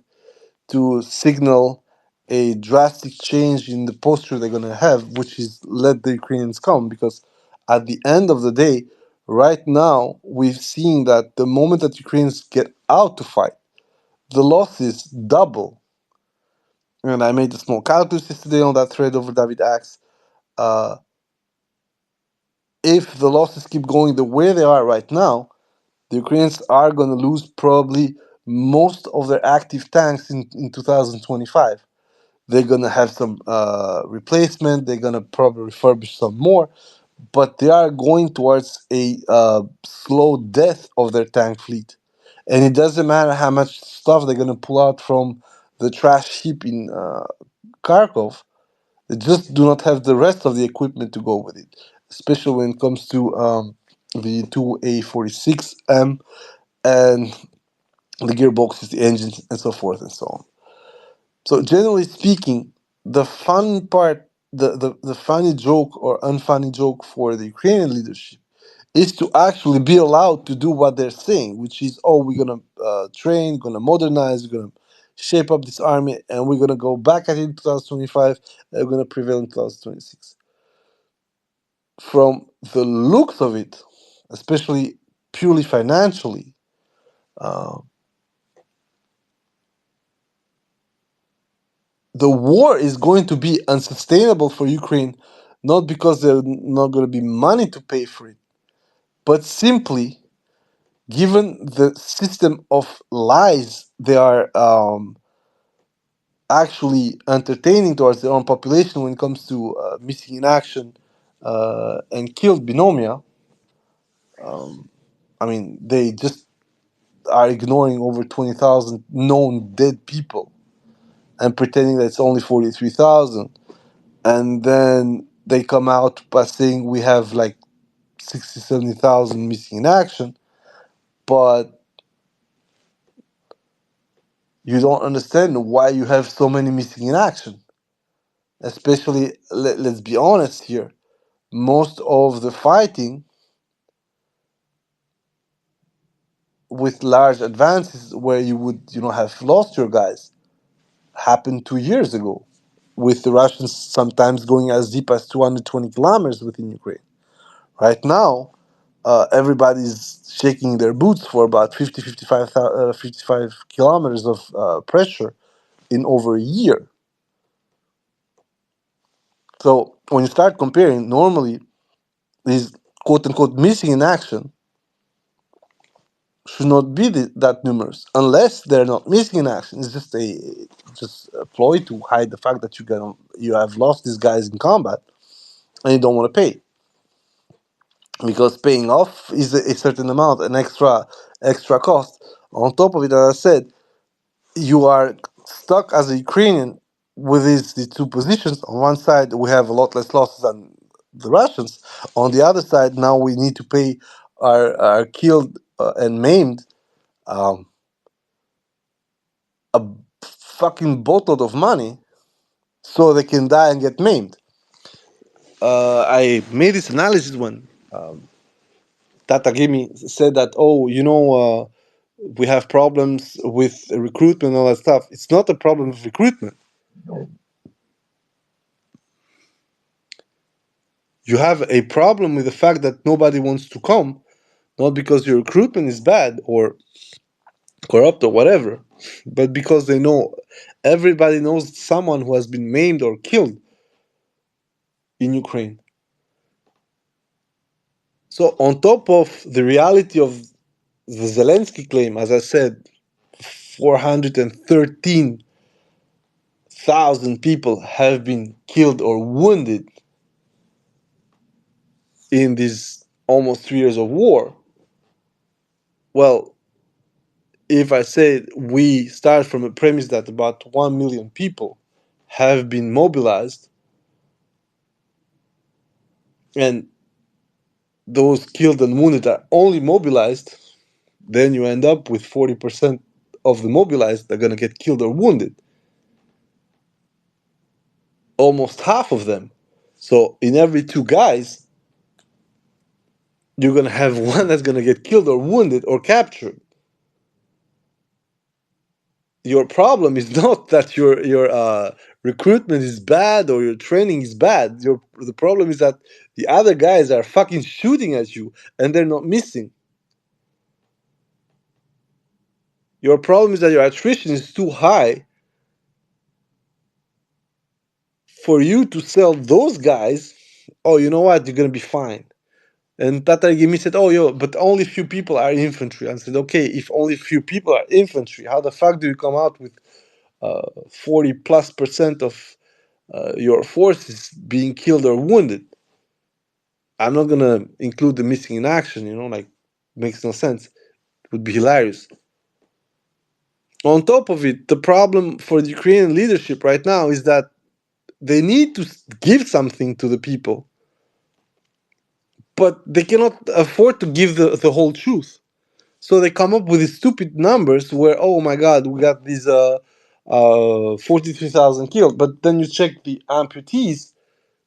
to signal a drastic change in the posture they're going to have, which is let the Ukrainians come. Because at the end of the day, right now, we've seen that the moment that Ukrainians get out to fight, the losses double. And I made a small calculus yesterday on that thread over David Axe. Uh, if the losses keep going the way they are right now, the Ukrainians are going to lose probably most of their active tanks in 2025. They're going to have some replacement, they're going to probably refurbish some more, but they are going towards a slow death of their tank fleet. And it doesn't matter how much stuff they're going to pull out from the trash heap in Kharkov. They just do not have the rest of the equipment to go with it, especially when it comes to the two A46M and the gearboxes, the engines, and so forth and so on. So, generally speaking, the fun part, the funny joke or unfunny joke for the Ukrainian leadership is to actually be allowed to do what they're saying, which is, oh, we're going to train, going to modernize, we're going to shape up this army, and we're going to go back at it in 2025, and we're going to prevail in 2026. From the looks of it, especially purely financially, uh, the war is going to be unsustainable for Ukraine, not because there's not going to be money to pay for it, but simply given the system of lies they are actually entertaining towards their own population when it comes to missing in action and killed binomia. I mean, they just are ignoring over 20,000 known dead people and pretending that it's only 43,000. And then they come out by saying we have like 60, 70,000 missing in action. But you don't understand why you have so many missing in action. Especially, let's be honest here, most of the fighting with large advances where you would, have lost your guys happened 2 years ago, with the Russians sometimes going as deep as 220 kilometers within Ukraine. Right now, everybody's shaking their boots for about 50, 55 kilometers of pressure in over a year. So when you start comparing, normally these quote unquote missing in action should not be that numerous, unless they're not missing in action. It's just a ploy to hide the fact that you have lost these guys in combat and you don't want to pay, because paying off is a certain amount, an extra cost. On top of it, as I said, you are stuck as a Ukrainian with these two positions. On one side, we have a lot less losses than the Russians. On the other side, now we need to pay our killed and maimed um, a fucking boatload of money so they can die and get maimed. I made this analysis when Tata Gimi said that, oh, we have problems with recruitment and all that stuff. It's not a problem of recruitment. You have a problem with the fact that nobody wants to come, not because your recruitment is bad or corrupt or whatever, but because everybody knows someone who has been maimed or killed in Ukraine. So, on top of the reality of the Zelensky claim, as I said, 413,000 people have been killed or wounded in these almost 3 years of war. Well, if I say we start from a premise that about 1 million people have been mobilized, and those killed and wounded are only mobilized, then you end up with 40% of the mobilized that are going to get killed or wounded. Almost half of them. So in every 2 guys, you're going to have one that's going to get killed or wounded or captured. Your problem is not that your recruitment is bad or your training is bad. The problem is that the other guys are fucking shooting at you and they're not missing. Your problem is that your attrition is too high for you to sell those guys. Oh, you know what? You're gonna be fine. And Tatar Gimi said, "Oh, yo, but only few people are infantry." I said, "Okay, if only few people are infantry, how the fuck do you come out with 40+% of your forces being killed or wounded?" I'm not gonna include the missing in action. Like makes no sense. It would be hilarious. On top of it, the problem for the Ukrainian leadership right now is that they need to give something to the people, but they cannot afford to give the whole truth. So they come up with these stupid numbers where, oh my God, we got these 43,000 killed. But then you check the amputees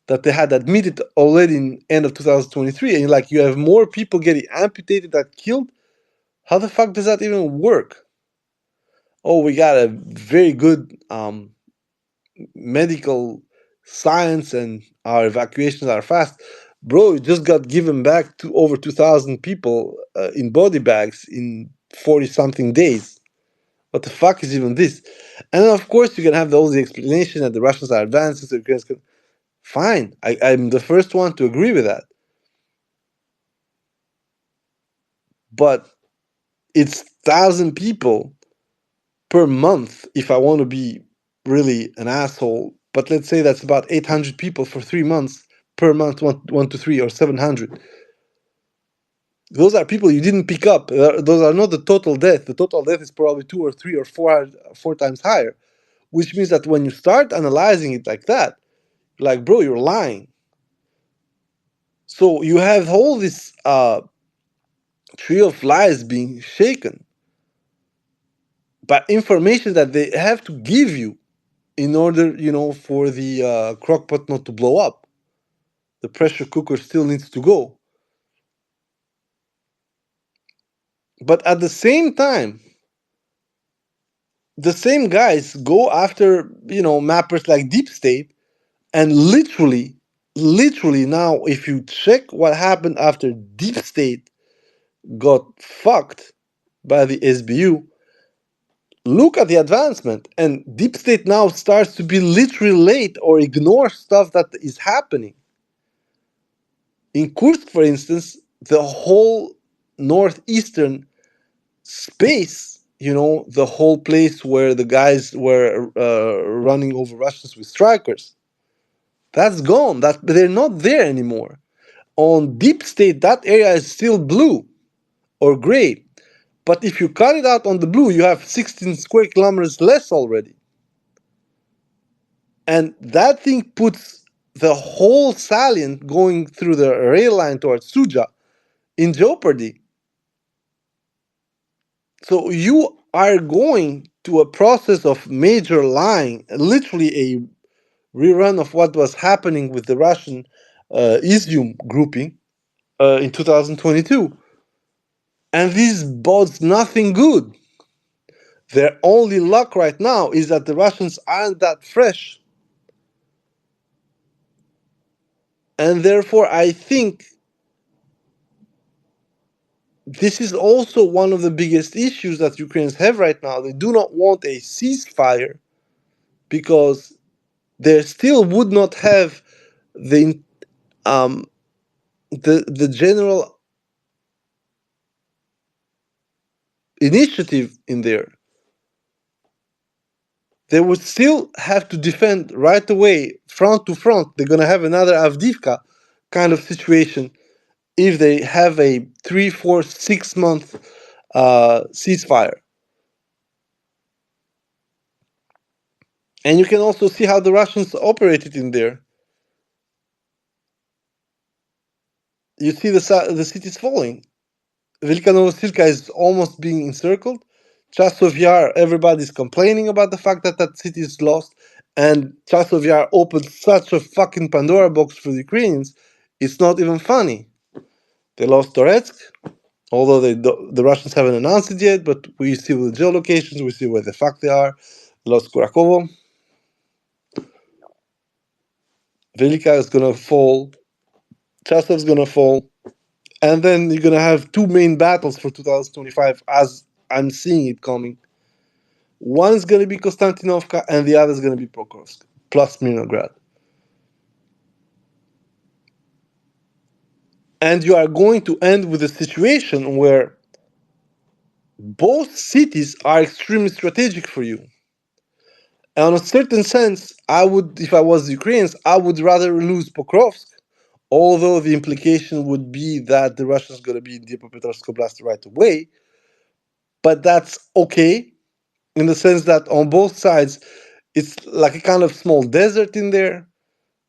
that they had admitted already in end of 2023, and you have more people getting amputated than killed. How the fuck does that even work? Oh, we got a very good medical science and our evacuations are fast. Bro, you just got given back to over 2,000 people in body bags in 40 something days. What the fuck is even this? And then, of course, you can have all the explanation that the Russians are advancing. So fine, I'm the first one to agree with that. But it's 1,000 people per month if I want to be really an asshole. But let's say that's about 800 people for 3 months per month, one to three, or 700. Those are people you didn't pick up. Those are not the total death. The total death is probably 2 or 3 or 4 times higher, which means that when you start analyzing it like that, like, bro, you're lying. So you have all this tree of lies being shaken by information that they have to give you in order, for the crockpot not to blow up. The pressure cooker still needs to go. But at the same time, the same guys go after, mappers like Deep State, and literally now, if you check what happened after Deep State got fucked by the SBU, look at the advancement. And Deep State now starts to be literally late or ignore stuff that is happening. In Kursk, for instance, the whole northeastern space, the whole place where the guys were running over Russians with strikers, that's gone. They're not there anymore. On Deep State, that area is still blue or gray. But if you cut it out on the blue, you have 16 square kilometers less already. And that thing puts the whole salient going through the rail line towards Suja in jeopardy. So you are going to a process of major lying, literally a rerun of what was happening with the Russian Izium grouping in 2022. And this bodes nothing good. Their only luck right now is that the Russians aren't that fresh. And therefore, I think this is also one of the biggest issues that Ukrainians have right now. They do not want a ceasefire because they still would not have the general initiative in there. They would still have to defend right away, front to front. They're going to have another Avdiivka kind of situation if they have a 3, 4, 6 month ceasefire. And you can also see how the Russians operated in there. You see the cities falling. Velika Novosilka is almost being encircled. Chasov Yar, everybody's complaining about the fact that that city is lost, and Chasov Yar opened such a fucking Pandora box for the Ukrainians. It's not even funny. They lost Donetsk, although the Russians haven't announced it yet, but we see the geolocations, we see where the fuck they are. They lost Kurakovo. Velika is gonna fall. Chasov's gonna fall. And then you're gonna have two main battles for 2025 as I'm seeing it coming. One is gonna be Konstantinovka and the other is gonna be Pokrovsk, plus Mirnograd. And you are going to end with a situation where both cities are extremely strategic for you. And in a certain sense, I would, if I was the Ukrainians, I would rather lose Pokrovsk, although the implication would be that the Russians are going to be in Dnipropetrovsk Oblast right away. But that's okay in the sense that on both sides, it's like a kind of small desert in there.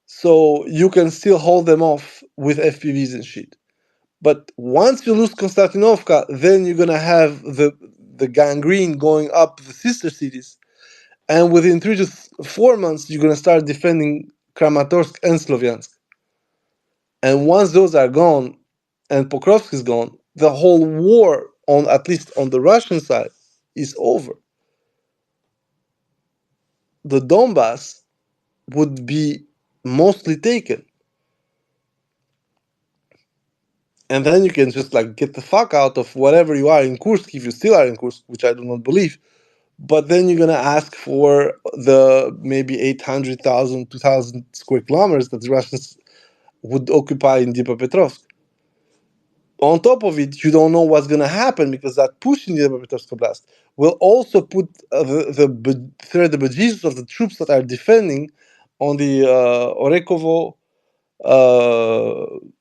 So you can still hold them off with FPVs and shit. But once you lose Konstantinovka, then you're going to have the gangrene going up the sister cities. And within 3 to 4 months, you're going to start defending Kramatorsk and Slovyansk. And once those are gone and Pokrovsk is gone, the whole war, on at least on the Russian side, is over. The Donbass would be mostly taken. And then you can just like get the fuck out of whatever you are in Kursk, if you still are in Kursk, which I do not believe. But then you're gonna ask for the maybe 800,000, 2,000 square kilometers that the Russians would occupy in Dnipropetrovsk. On top of it, you don't know what's gonna happen because that push in Dnipropetrovsk Oblast will also put the bejesus of the troops that are defending on the Orekovo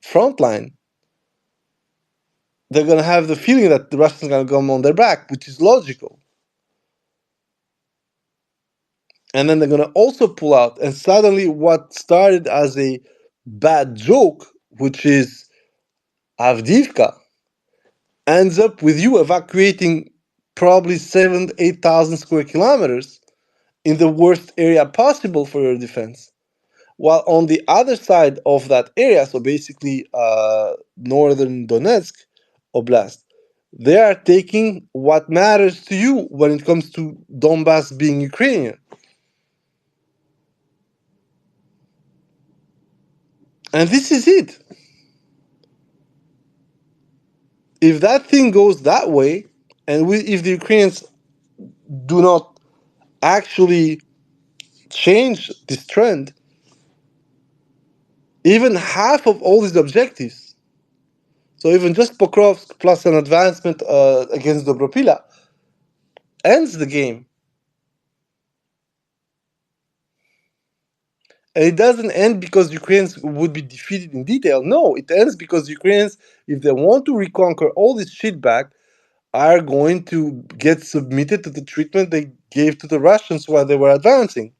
front line. They're going to have the feeling that the Russians are going to come on their back, which is logical. And then they're going to also pull out. And suddenly, what started as a bad joke, which is Avdiivka, ends up with you evacuating probably 8,000 square kilometers in the worst area possible for your defense. While on the other side of that area, so basically northern Donetsk Oblast, they are taking what matters to you when it comes to Donbass being Ukrainian. And this is it. If that thing goes that way, and if the Ukrainians do not actually change this trend, even half of all these objectives, so even just Pokrovsk plus an advancement against Dobropila, ends the game. And it doesn't end because Ukrainians would be defeated in detail. No, it ends because Ukrainians, if they want to reconquer all this shit back, are going to get submitted to the treatment they gave to the Russians while they were advancing.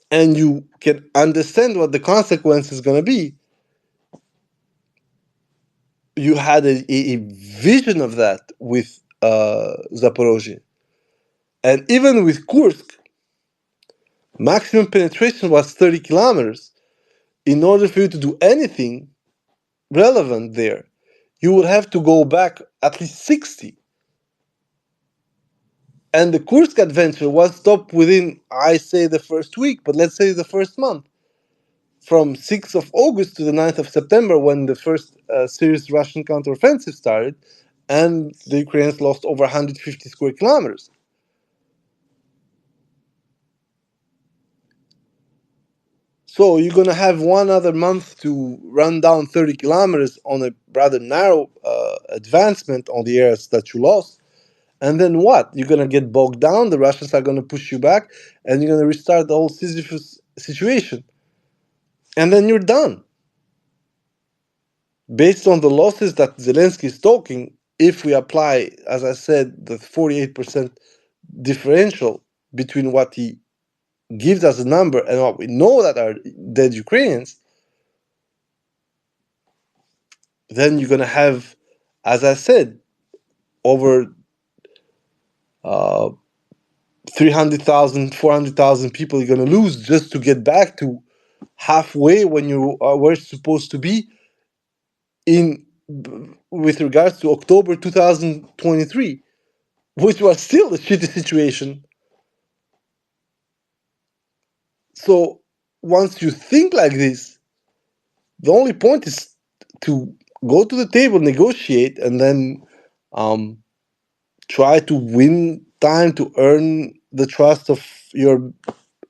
And you can understand what the consequence is going to be. You had a vision of that with Zaporozhye. And even with Kursk, maximum penetration was 30 kilometers. In order for you to do anything relevant there, you would have to go back at least 60. And the Kursk adventure was stopped within, I say, the first week, but let's say the first month. From 6th of August to the 9th of September, when the first serious Russian counteroffensive started, and the Ukrainians lost over 150 square kilometers. So you're going to have one other month to run down 30 kilometers on a rather narrow advancement on the areas that you lost. And then what? You're going to get bogged down, the Russians are going to push you back, and you're going to restart the whole Sisyphus situation. And then you're done. Based on the losses that Zelensky is talking, if we apply, as I said, the 48% differential between what he gives as a number and what we know that are dead Ukrainians, then you're gonna have, as I said, over 300,000, 400,000 people you're gonna lose just to get back to halfway when you were supposed to be in with regards to October 2023, which was still a shitty situation. So once you think like this, the only point is to go to the table, negotiate, and then um, try to win time to earn the trust of your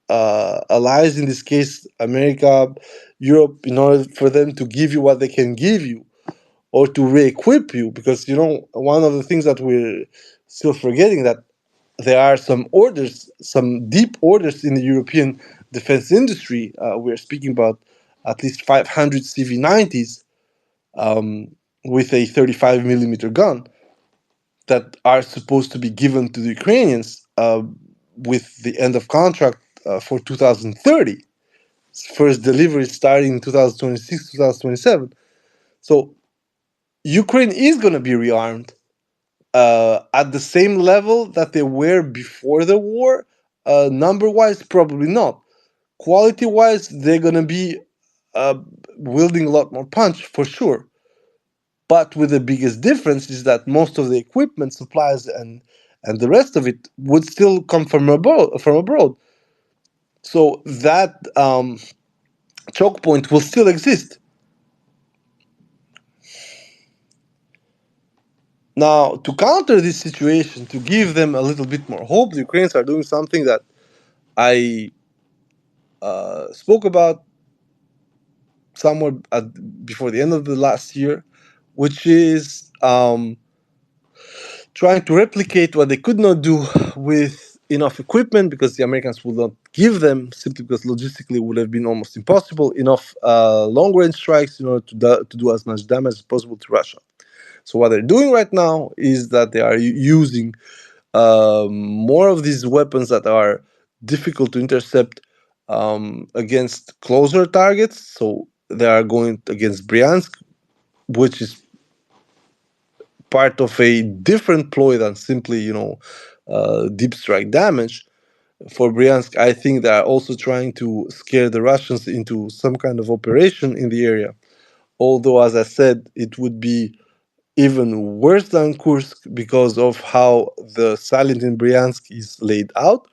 allies, in this case, America, Europe, in order for them to give you what they can give you or to re-equip you. Because, one of the things that we're still forgetting, that there are some orders, some deep orders in the European defense industry. We're speaking about at least 500 CV-90s with a 35 millimeter gun that are supposed to be given to the Ukrainians with the end of contract for 2030. First delivery starting in 2026, 2027. So Ukraine is going to be rearmed at the same level that they were before the war. Number wise, probably not. Quality wise, they're going to be uh, wielding a lot more punch for sure. But with the biggest difference is that most of the equipment, supplies, and the rest of it would still come from abroad. So that choke point will still exist. Now, to counter this situation, to give them a little bit more hope, the Ukrainians are doing something that I spoke about somewhere before the end of the last year, which is trying to replicate what they could not do with enough equipment, because the Americans would not give them, simply because logistically it would have been almost impossible, enough long-range strikes in order to do as much damage as possible to Russia. So what they're doing right now is that they are using more of these weapons that are difficult to intercept against closer targets. So they are going against Bryansk, which is part of a different ploy than simply, deep strike damage. For Bryansk, I think they are also trying to scare the Russians into some kind of operation in the area. Although, as I said, it would be even worse than Kursk because of how the salient in Bryansk is laid out.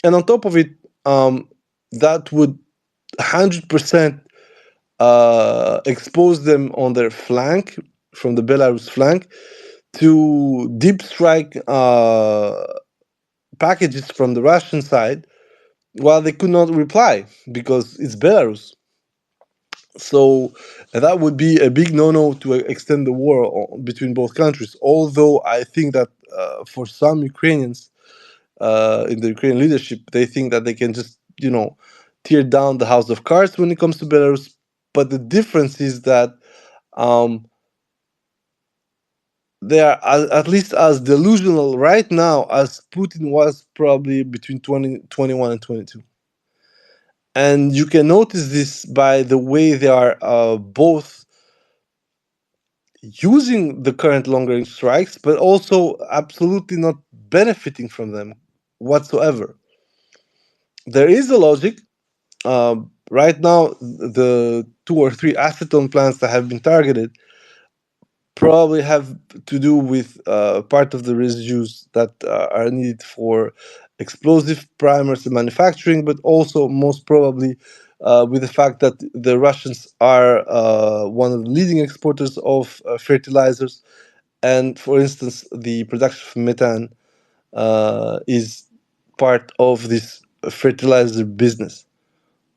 And on top of it, that would 100% expose them on their flank, from the Belarus flank, to deep strike packages from the Russian side, while they could not reply because it's Belarus. So that would be a big no-no to extend the war between both countries. Although I think that for some Ukrainians in the Ukrainian leadership, they think that they can just, tear down the house of cards when it comes to Belarus. But the difference is that um, they are at least as delusional right now as Putin was probably between 2021 and 22. And you can notice this by the way they are both using the current long range strikes, but also absolutely not benefiting from them whatsoever. There is a logic. Right now, the 2 or 3 acetone plants that have been targeted probably have to do with part of the residues that are needed for explosive primers and manufacturing, but also most probably with the fact that the Russians are one of the leading exporters of fertilizers. And for instance, the production of methane is part of this fertilizer business,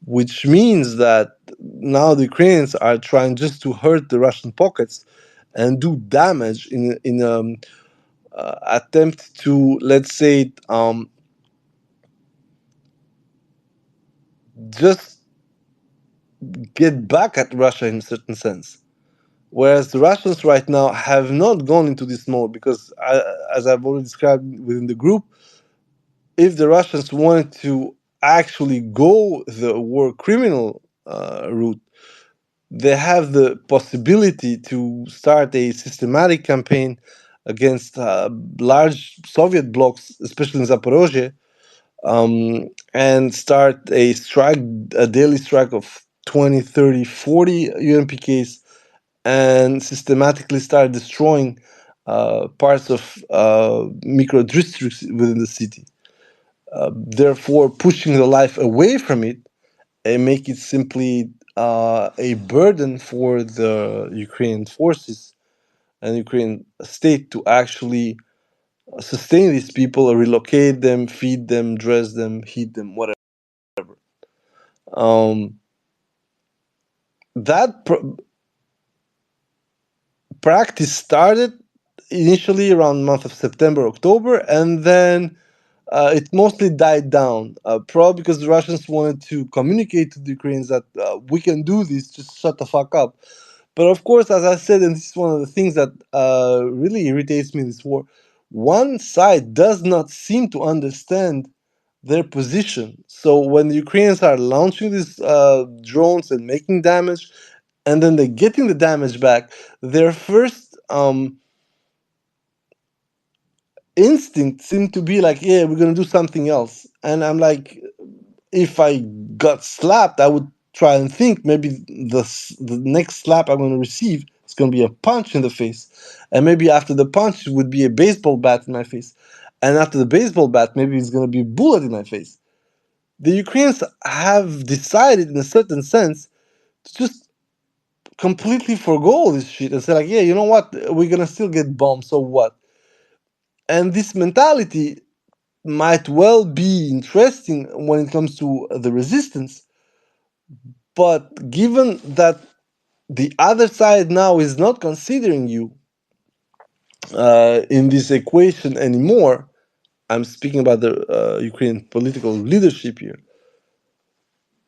which means that now the Ukrainians are trying just to hurt the Russian pockets and do damage in attempt to, let's say, just get back at Russia in a certain sense. Whereas the Russians right now have not gone into this mode because, as I've already described within the group, if the Russians wanted to actually go the war criminal route, they have the possibility to start a systematic campaign against large Soviet blocs, especially in Zaporozhye, and start a strike, a daily strike of 20, 30, 40 UNPKs, and systematically start destroying parts of micro districts within the city, therefore pushing the life away from it and make it simply a burden for the Ukrainian forces and Ukrainian state to actually sustain these people, relocate them, feed them, dress them, heat them, whatever. Um, that practice started initially around the month of September, October, and then it mostly died down. Probably because the Russians wanted to communicate to the Ukrainians that we can do this, just shut the fuck up. But of course, as I said, and this is one of the things that really irritates me in this war, one side does not seem to understand their position. So when the Ukrainians are launching these drones and making damage, and then they're getting the damage back, their first instinct seemed to be like, yeah, we're gonna do something else. And I'm like, if I got slapped, I would try and think maybe the next slap I'm gonna receive is gonna be a punch in the face, and maybe after the punch it would be a baseball bat in my face, and after the baseball bat maybe it's gonna be a bullet in my face. The Ukrainians have decided, in a certain sense, to just completely forgo all this shit and say like, yeah, you know what, we're gonna still get bombed, so what? And this mentality might well be interesting when it comes to the resistance, but given that the other side now is not considering you in this equation anymore, I'm speaking about the Ukrainian political leadership here,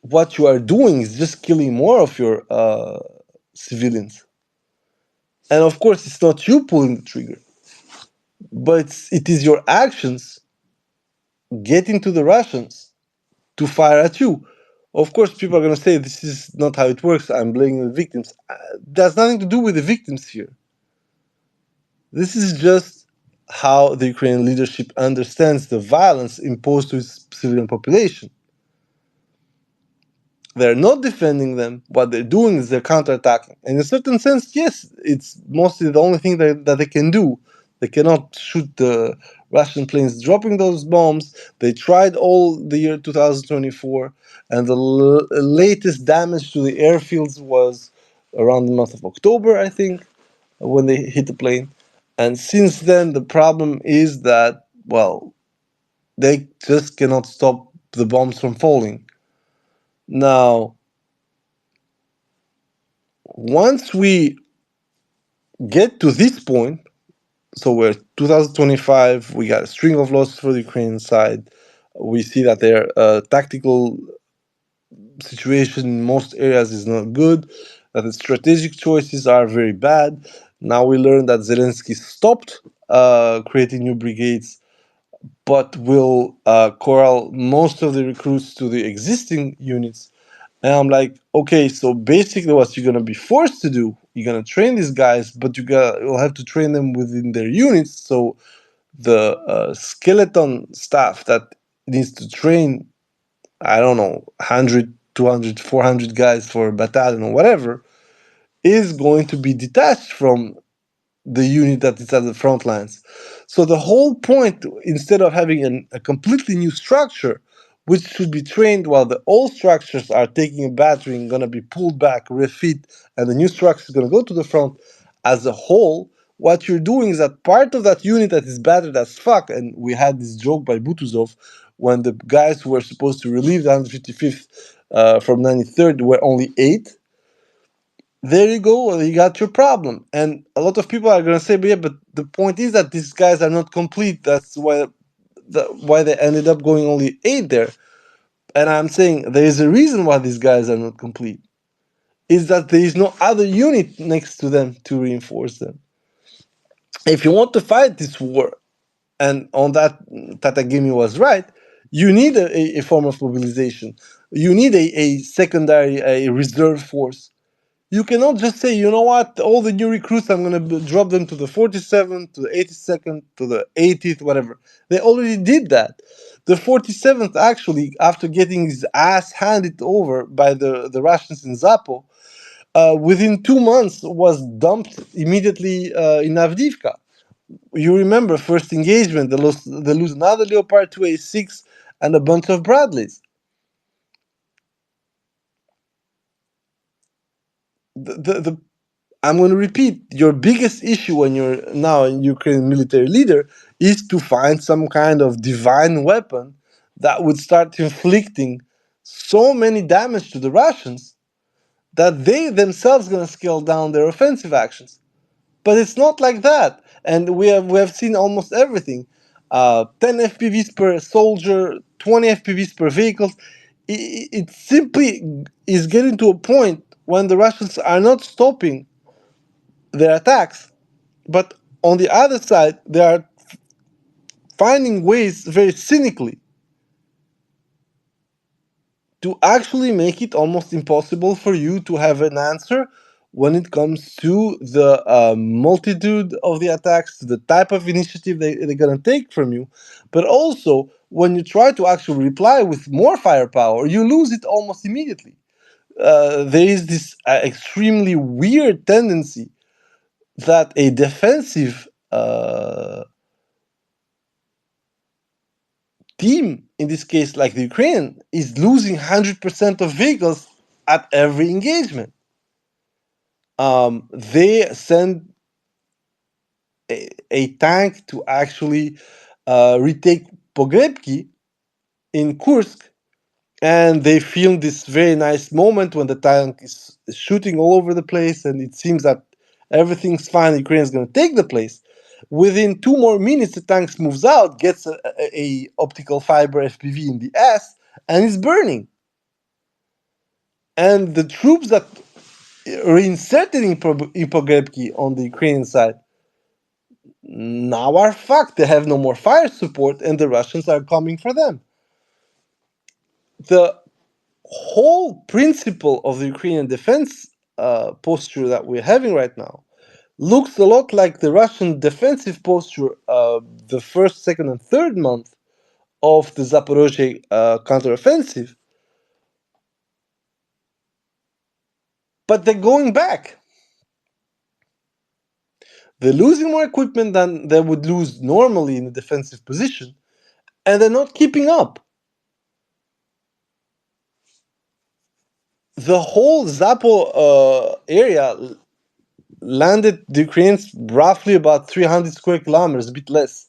what you are doing is just killing more of your civilians. And of course, it's not you pulling the trigger, but it is your actions getting to the Russians to fire at you. Of course, people are going to say this is not how it works. I'm blaming the victims. There's nothing to do with the victims here. This is just how the Ukrainian leadership understands the violence imposed to its civilian population. They're not defending them. What they're doing is they're counterattacking. And in a certain sense, yes, it's mostly the only thing that they can do. They cannot shoot the Russian planes dropping those bombs. They tried all the year 2024, and the latest damage to the airfields was around the month of October, I think, when they hit the plane. And since then, the problem is that, well, they just cannot stop the bombs from falling. Now, once we get to this point, so we're 2025, we got a string of losses for the Ukrainian side. We see that their tactical situation in most areas is not good, that the strategic choices are very bad. Now we learn that Zelensky stopped creating new brigades, but will corral most of the recruits to the existing units. And I'm like, okay, so basically what you're gonna be forced to do, you're gonna train these guys, but you'll have to train them within their units. So the skeleton staff that needs to train, I don't know, 100, 200, 400 guys for a battalion or whatever, is going to be detached from the unit that is at the front lines. So the whole point, instead of having a completely new structure, which should be trained while the old structures are taking a battering, going to be pulled back, refit, and the new structure is going to go to the front as a whole, what you're doing is that part of that unit that is battered as fuck, and we had this joke by Butuzov when the guys who were supposed to relieve the 155th from 93rd were only 8. There you go, you got your problem. And a lot of people are going to say, but yeah, but the point is that these guys are not complete. That's why they ended up going only 8 there. And I'm saying there is a reason why these guys are not complete. Is that there is no other unit next to them to reinforce them. If you want to fight this war, and on that Tatagimi was right, you need a form of mobilization. You need a secondary, a reserve force. You cannot just say, you know what, all the new recruits, I'm going to drop them to the 47th, to the 82nd, to the 80th, whatever. They already did that. The 47th, actually, after getting his ass handed over by the Russians in Zapo, within 2 months was dumped immediately in Avdiivka. You remember first engagement, they lose another Leopard 2A6 and a bunch of Bradleys. The I'm going to repeat, your biggest issue when you're now a Ukrainian military leader is to find some kind of divine weapon that would start inflicting so many damage to the Russians that they themselves going to scale down their offensive actions. But it's not like that, and we have seen almost everything. 10 FPVs per soldier, 20 FPVs per vehicle. It simply is getting to a point when the Russians are not stopping their attacks, but on the other side, they are finding ways very cynically to actually make it almost impossible for you to have an answer when it comes to the multitude of the attacks, to the type of initiative they're going to take from you. But also, when you try to actually reply with more firepower, you lose it almost immediately. There is this extremely weird tendency that a defensive team, in this case, like the Ukraine, is losing 100% of vehicles at every engagement. They send a tank to actually retake Pogrebki in Kursk, and they film this very nice moment when the tank is shooting all over the place, and it seems that everything's fine. Ukraine is going to take the place. Within 2 more minutes, the tank moves out, gets a optical fiber FPV in the ass, and is burning. And the troops that reinserted in Pogrebki on the Ukrainian side now are fucked. They have no more fire support, and the Russians are coming for them. The whole principle of the Ukrainian defense posture that we're having right now looks a lot like the Russian defensive posture the first, second, and third month of the Zaporozhye counteroffensive. But they're going back. They're losing more equipment than they would lose normally in a defensive position, and they're not keeping up. The whole Zapo area landed the Ukrainians roughly about 300 square kilometers, a bit less,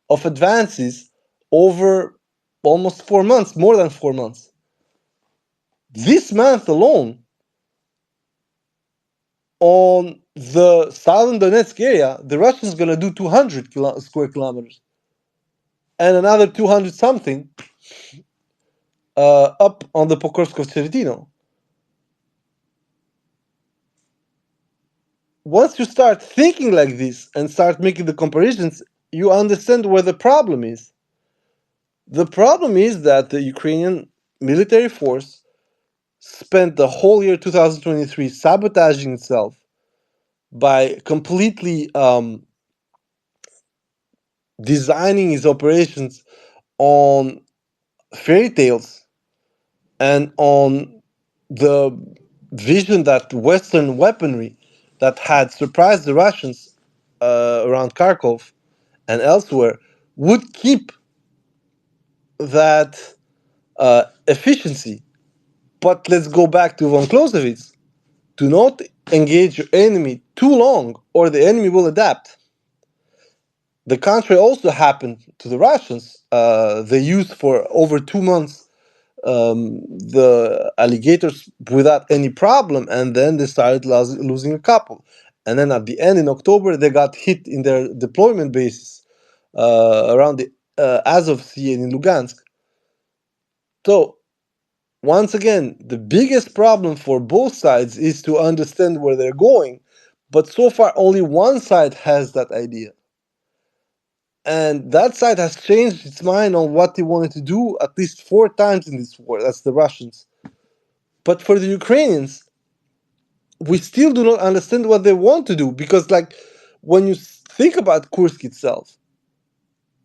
of advances over almost 4 months, more than 4 months. This month alone, on the southern Donetsk area, the Russians are going to do 200 square kilometers and another 200 something up on the Pokrovsk-Cheretino. Once you start thinking like this and start making the comparisons, you understand where the problem is. The problem is that the Ukrainian military force spent the whole year 2023 sabotaging itself by completely designing its operations on fairy tales and on the vision that Western weaponry that had surprised the Russians around Kharkov and elsewhere would keep that efficiency. But let's go back to von Clausewitz. Do not engage your enemy too long, or the enemy will adapt. The contrary also happened to the Russians. They used for over 2 months the alligators without any problem, and then they started losing a couple. And then at the end, in October, they got hit in their deployment bases around the Azov Sea and in Lugansk. So, once again, the biggest problem for both sides is to understand where they're going. But so far, only one side has that idea. And that side has changed its mind on what they wanted to do at least 4 times in this war. That's the Russians. But for the Ukrainians, we still do not understand what they want to do, because like when you think about Kursk itself,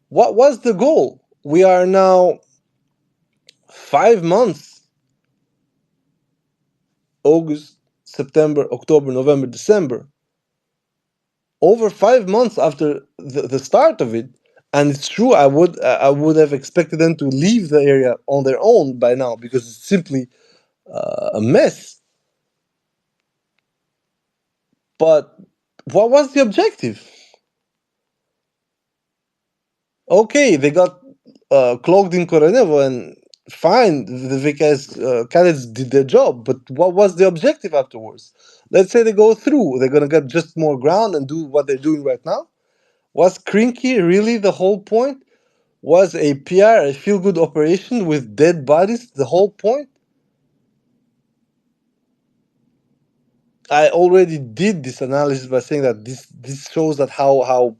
what was the goal? We are now 5 months, August, September, October, November, December, over 5 months after the start of it. And it's true, I would have expected them to leave the area on their own by now, because it's simply a mess. But what was the objective? Okay, they got cloaked in Koronevo, and fine, the VKS cadets did their job, but what was the objective afterwards? Let's say they go through, they're gonna get just more ground and do what they're doing right now. Was Krinky really the whole point? Was a PR, a feel good operation with dead bodies the whole point? I already did this analysis by saying that this shows that how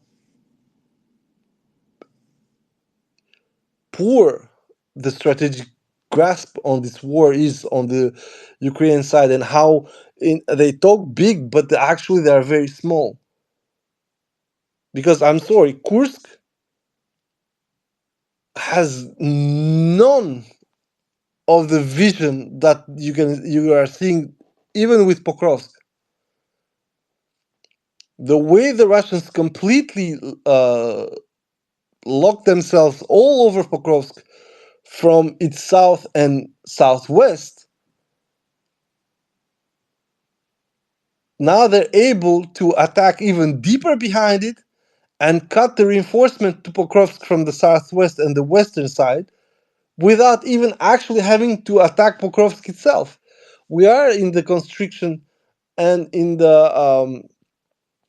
poor the strategic grasp on this war is on the Ukrainian side, and how they talk big, but actually they are very small. Because I'm sorry, Kursk has none of the vision that you are seeing, even with Pokrovsk. The way the Russians completely locked themselves all over Pokrovsk from its south and southwest, now they're able to attack even deeper behind it and cut the reinforcement to Pokrovsk from the southwest and the western side without even actually having to attack Pokrovsk itself. We are in the constriction and in the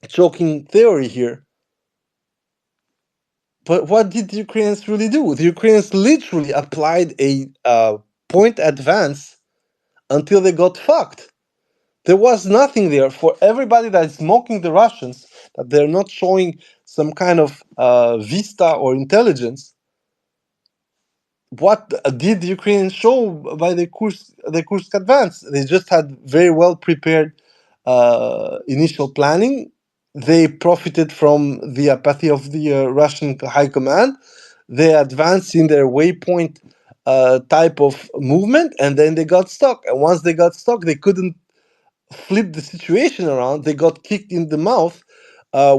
choking theory here. But what did the Ukrainians really do? The Ukrainians literally applied a point advance until they got fucked. There was nothing there for everybody that is mocking the Russians, that they're not showing some kind of vista or intelligence. What did the Ukrainians show by the Kursk advance? They just had very well prepared initial planning. They profited from the apathy of the Russian high command. They advanced in their waypoint type of movement, and then they got stuck. And once they got stuck, they couldn't flip the situation around. They got kicked in the mouth.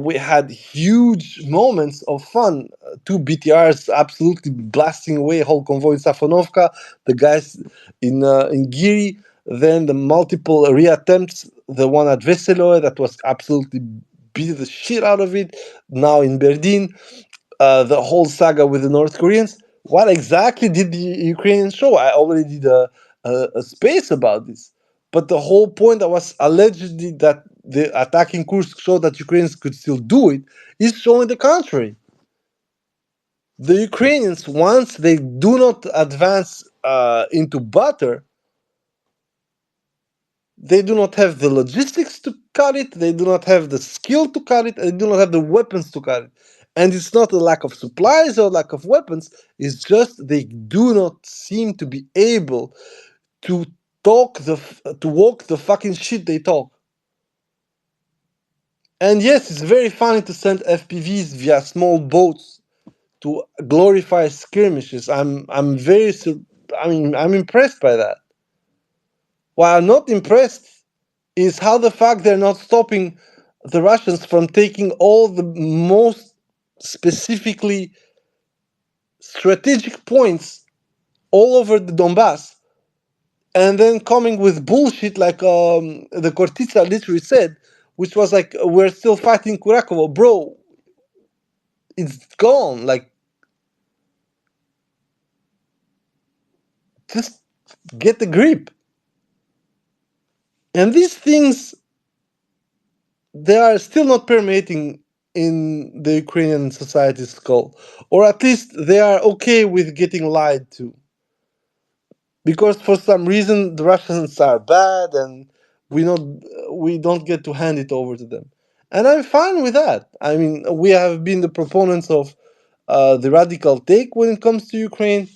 We had huge moments of fun. Two BTRs absolutely blasting away a whole convoy in Safonovka. The guys in Giri. Then the multiple reattempts. The one at Veseloe that was absolutely beat the shit out of it. Now in Berdin, the whole saga with the North Koreans. What exactly did the Ukrainians show? I already did a space about this. But the whole point that was allegedly that the attacking Kursk showed that Ukrainians could still do it is showing the contrary. The Ukrainians, once they do not advance into butter, they do not have the logistics to cut it, they do not have the skill to cut it, and they do not have the weapons to cut it. And it's not a lack of supplies or lack of weapons, it's just they do not seem to be able to walk the fucking shit they talk. And yes, it's very funny to send FPVs via small boats to glorify skirmishes. I'm impressed by that. What I'm not impressed is how the fact they're not stopping the Russians from taking all the most specifically strategic points all over the Donbass, and then coming with bullshit like the Kortitsa literally said, which was like, we're still fighting Kurakovo. Bro, it's gone. Like, just get the grip. And these things, they are still not permeating in the Ukrainian society's skull, or at least they are okay with getting lied to, because for some reason the Russians are bad, and we don't get to hand it over to them, and I'm fine with that. I mean, we have been the proponents of the radical take when it comes to Ukraine,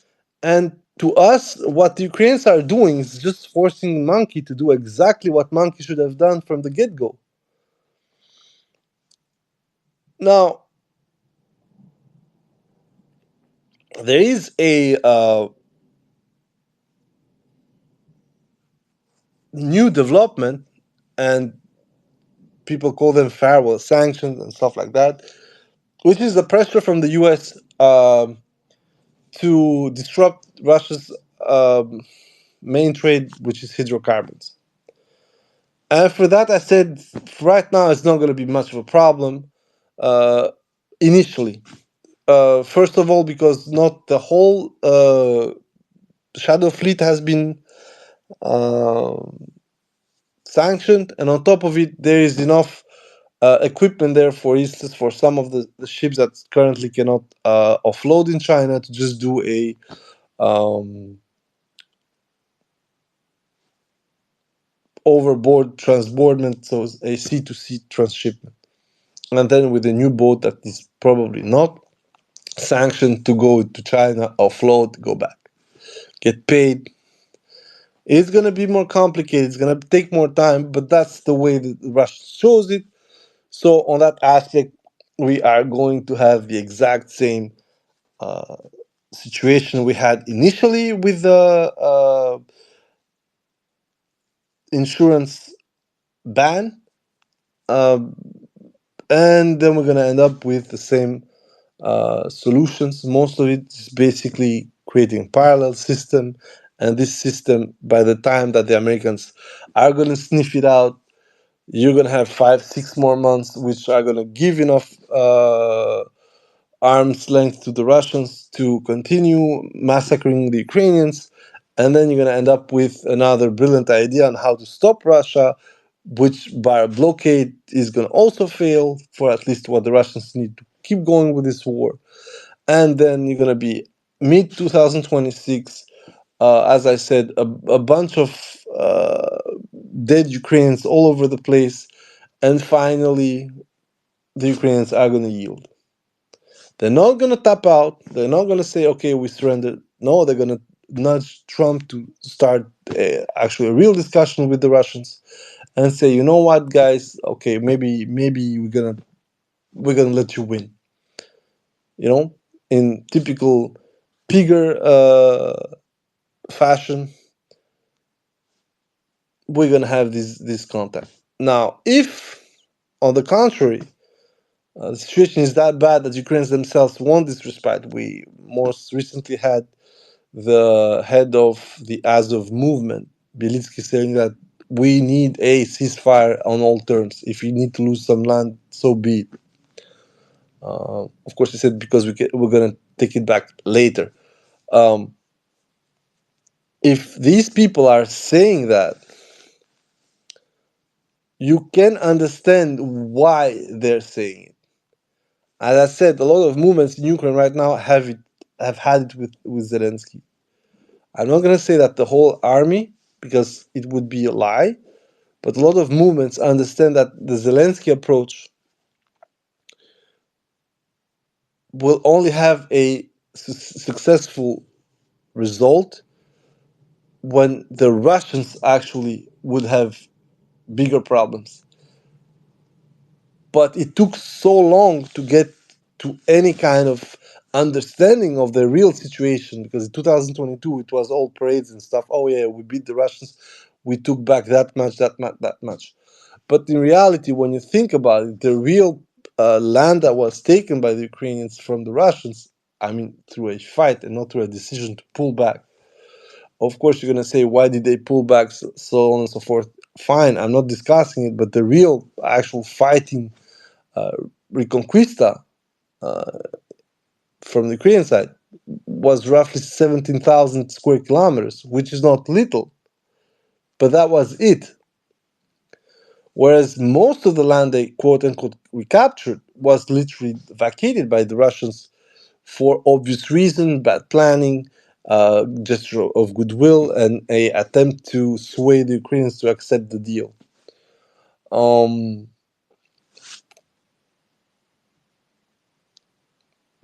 and To us, what the Ukrainians are doing is just forcing Monkey to do exactly what Monkey should have done from the get go. Now, there is a new development, and people call them firewall sanctions and stuff like that, which is the pressure from the US to disrupt Russia's main trade, which is hydrocarbons. And for that, I said, right now, it's not going to be much of a problem initially. First of all, because not the whole Shadow Fleet has been uh, sanctioned, and on top of it, there is enough equipment there, for instance, for some of the ships that currently cannot offload in China to just do a overboard transbordment, so a sea-to-sea transshipment. And then with a new boat that is probably not sanctioned to go to China, offload, go back, get paid. It's going to be more complicated. It's going to take more time, but that's the way that Russia shows it. So on that aspect, we are going to have the exact same situation we had initially with the insurance ban, uh, and then we're going to end up with the same solutions. Most of it is basically creating a parallel system, and this system, by the time that the Americans are going to sniff it out, you're going to have 5, 6 more months, which are going to give enough arm's length to the Russians to continue massacring the Ukrainians. And then you're going to end up with another brilliant idea on how to stop Russia, which by a blockade is going to also fail for at least what the Russians need to keep going with this war. And then you're going to be mid 2026. As I said, a bunch of dead Ukrainians all over the place. And finally, the Ukrainians are going to yield. They're not going to tap out. They're not going to say, okay, we surrendered. No, they're going to nudge Trump to start actually a real discussion with the Russians and say, you know what, guys, okay, maybe we're gonna let you win. You know, in typical pigger fashion, we're gonna have this contact. Now, if on the contrary, the situation is that bad that Ukrainians themselves want this respite, we most recently had the head of the Azov movement, Belitsky, saying that we need a ceasefire on all terms. If we need to lose some land, so be it. Of course, he said because we're going to take it back later. Um, if these people are saying that, you can understand why they're saying it. As I said, a lot of movements in Ukraine right now have had it with Zelensky. I'm not going to say that the whole army, because it would be a lie, but a lot of movements understand that the Zelensky approach will only have a successful result when the Russians actually would have bigger problems. But it took so long to get to any kind of understanding of the real situation, because in 2022 it was all parades and stuff. Oh yeah, we beat the Russians, we took back that much, that much, that much. But in reality, when you think about it, the real land that was taken by the Ukrainians from the Russians, I mean, through a fight and not through a decision to pull back. Of course, you're going to say, why did they pull back, so on and so forth. Fine, I'm not discussing it, but the real actual fighting uh, Reconquista from the Ukrainian side was roughly 17,000 square kilometers, which is not little, but that was it. Whereas most of the land they quote unquote recaptured was literally vacated by the Russians for obvious reason, bad planning, gesture of goodwill, and a attempt to sway the Ukrainians to accept the deal.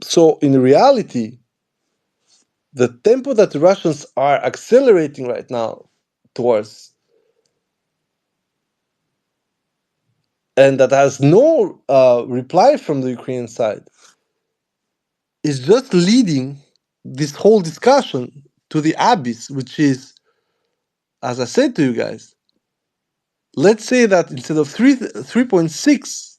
So in reality, the tempo that the Russians are accelerating right now towards, and that has no reply from the Ukrainian side, is just leading this whole discussion to the abyss, which is, as I said to you guys, let's say that instead of 3.6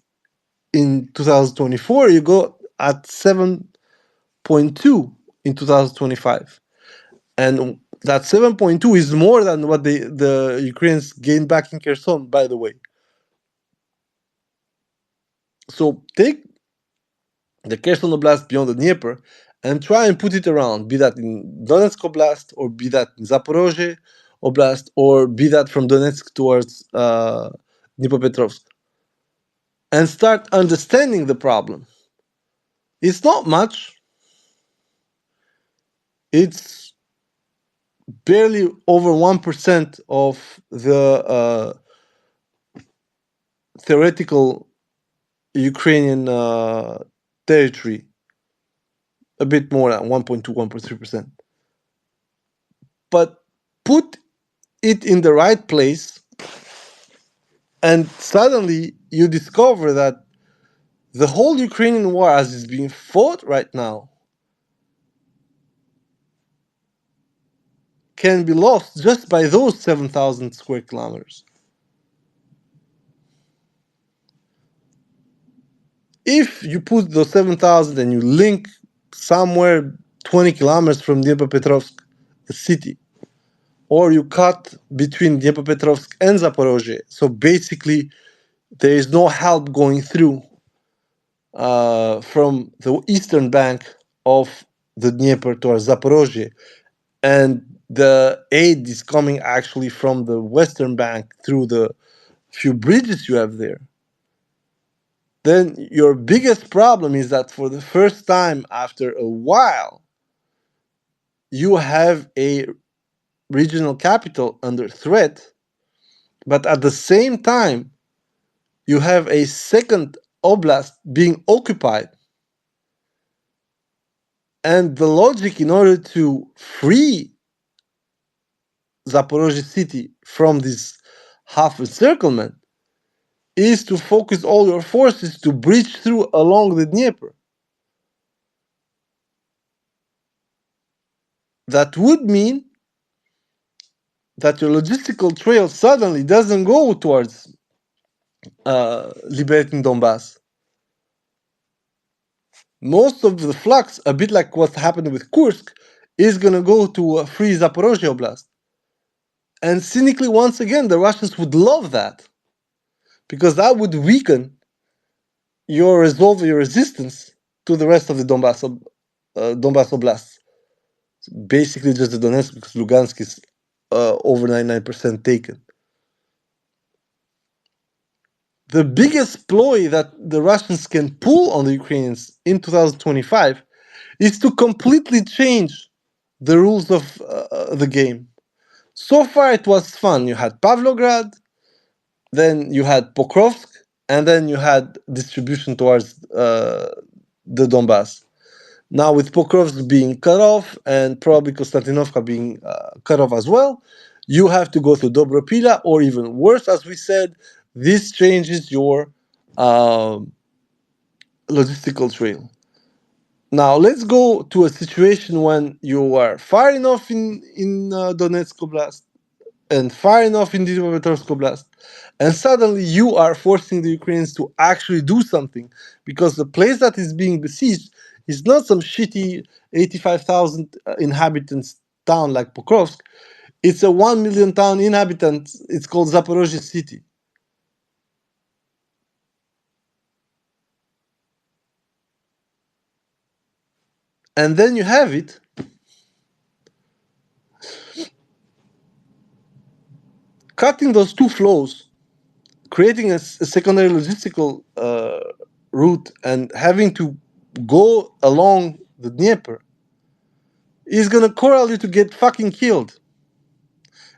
in 2024, you go at 7.2 in 2025. And that 7.2 is more than what the Ukrainians gained back in Kherson, by the way. So take the Kherson Oblast beyond the Dnieper and try and put it around, be that in Donetsk Oblast, or be that in Zaporozhye Oblast, or be that from Donetsk towards Dnipropetrovsk, and start understanding the problem. It's not much. It's barely over 1% of the theoretical Ukrainian territory, a bit more than 1.2, 1.3%. But put it in the right place, and suddenly you discover that the whole Ukrainian war, as it's being fought right now, can be lost just by those 7,000 square kilometers. If you put those 7,000 and you link somewhere 20 kilometers from Dnipropetrovsk, the city, or you cut between Dnipropetrovsk and Zaporozhye, so basically there is no help going through from the eastern bank of the Dnieper towards Zaporozhye, and the aid is coming actually from the western bank through the few bridges you have there, then your biggest problem is that for the first time after a while, you have a regional capital under threat, but at the same time, you have a second oblast being occupied. And the logic in order to free Zaporozhye city from this half encirclement is to focus all your forces to breach through along the Dnieper. That would mean that your logistical trail suddenly doesn't go towards liberating Donbass. Most of the flux, a bit like what happened with Kursk, is going to go to free Zaporozhye Oblast. And cynically, once again, the Russians would love that, because that would weaken your resolve, your resistance to the rest of the Donbass Oblasts. Basically, just the Donetsk, because Lugansk is over 99% taken. The biggest ploy that the Russians can pull on the Ukrainians in 2025 is to completely change the rules of the game. So far, it was fun. You had Pavlograd, then you had Pokrovsk, and then you had distribution towards the Donbass. Now, with Pokrovsk being cut off and probably Konstantinovka being cut off as well, you have to go through Dobropila, or even worse, as we said, this changes your logistical trail. Now, let's go to a situation when you are far enough in Donetsk Oblast and far enough in Dnipropetrovsk Oblast, and suddenly you are forcing the Ukrainians to actually do something, because the place that is being besieged is not some shitty 85,000 inhabitants town like Pokrovsk. It's a 1 million town inhabitants. It's called Zaporozhye city. And then you have it cutting those two flows, creating a secondary logistical route, and having to go along the Dnieper is gonna corral you to get fucking killed,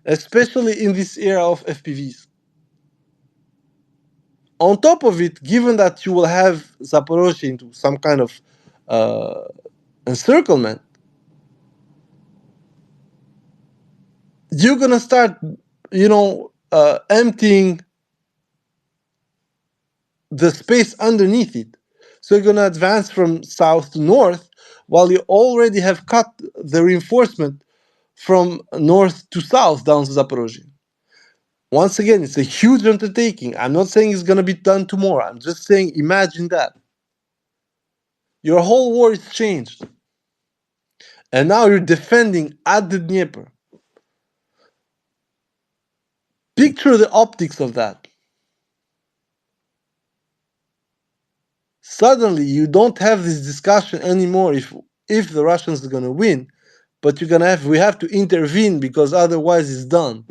especially in this era of FPVs. On top of it, given that you will have Zaporozhye into some kind of encirclement, you're gonna start, emptying the space underneath it. So you're gonna advance from south to north, while you already have cut the reinforcement from north to south down to Zaporozhye. Once again, it's a huge undertaking. I'm not saying it's gonna be done tomorrow. I'm just saying, imagine that. Your whole war is changed. And now you're defending at the Dnieper. Picture the optics of that. Suddenly, you don't have this discussion anymore if the Russians are gonna win, but we have to intervene because otherwise it's done.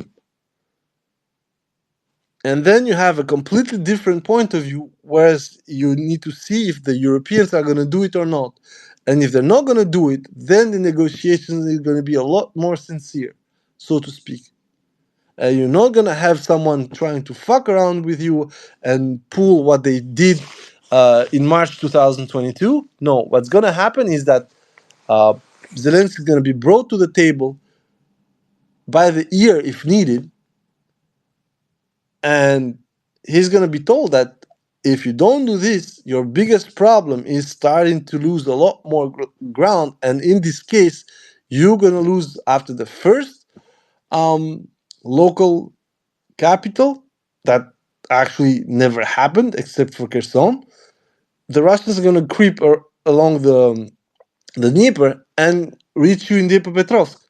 And then you have a completely different point of view, whereas you need to see if the Europeans are gonna do it or not. And if they're not gonna do it, then the negotiations are gonna be a lot more sincere, so to speak. You're not gonna have someone trying to fuck around with you and pull what they did in March 2022. No, what's gonna happen is that Zelensky is gonna be brought to the table by the ear if needed, and he's gonna be told that if you don't do this, your biggest problem is starting to lose a lot more ground, and in this case, you're gonna lose after the first local capital that actually never happened except for Kherson. The Russians are going to creep along the Dnieper and reach you in Dnipropetrovsk.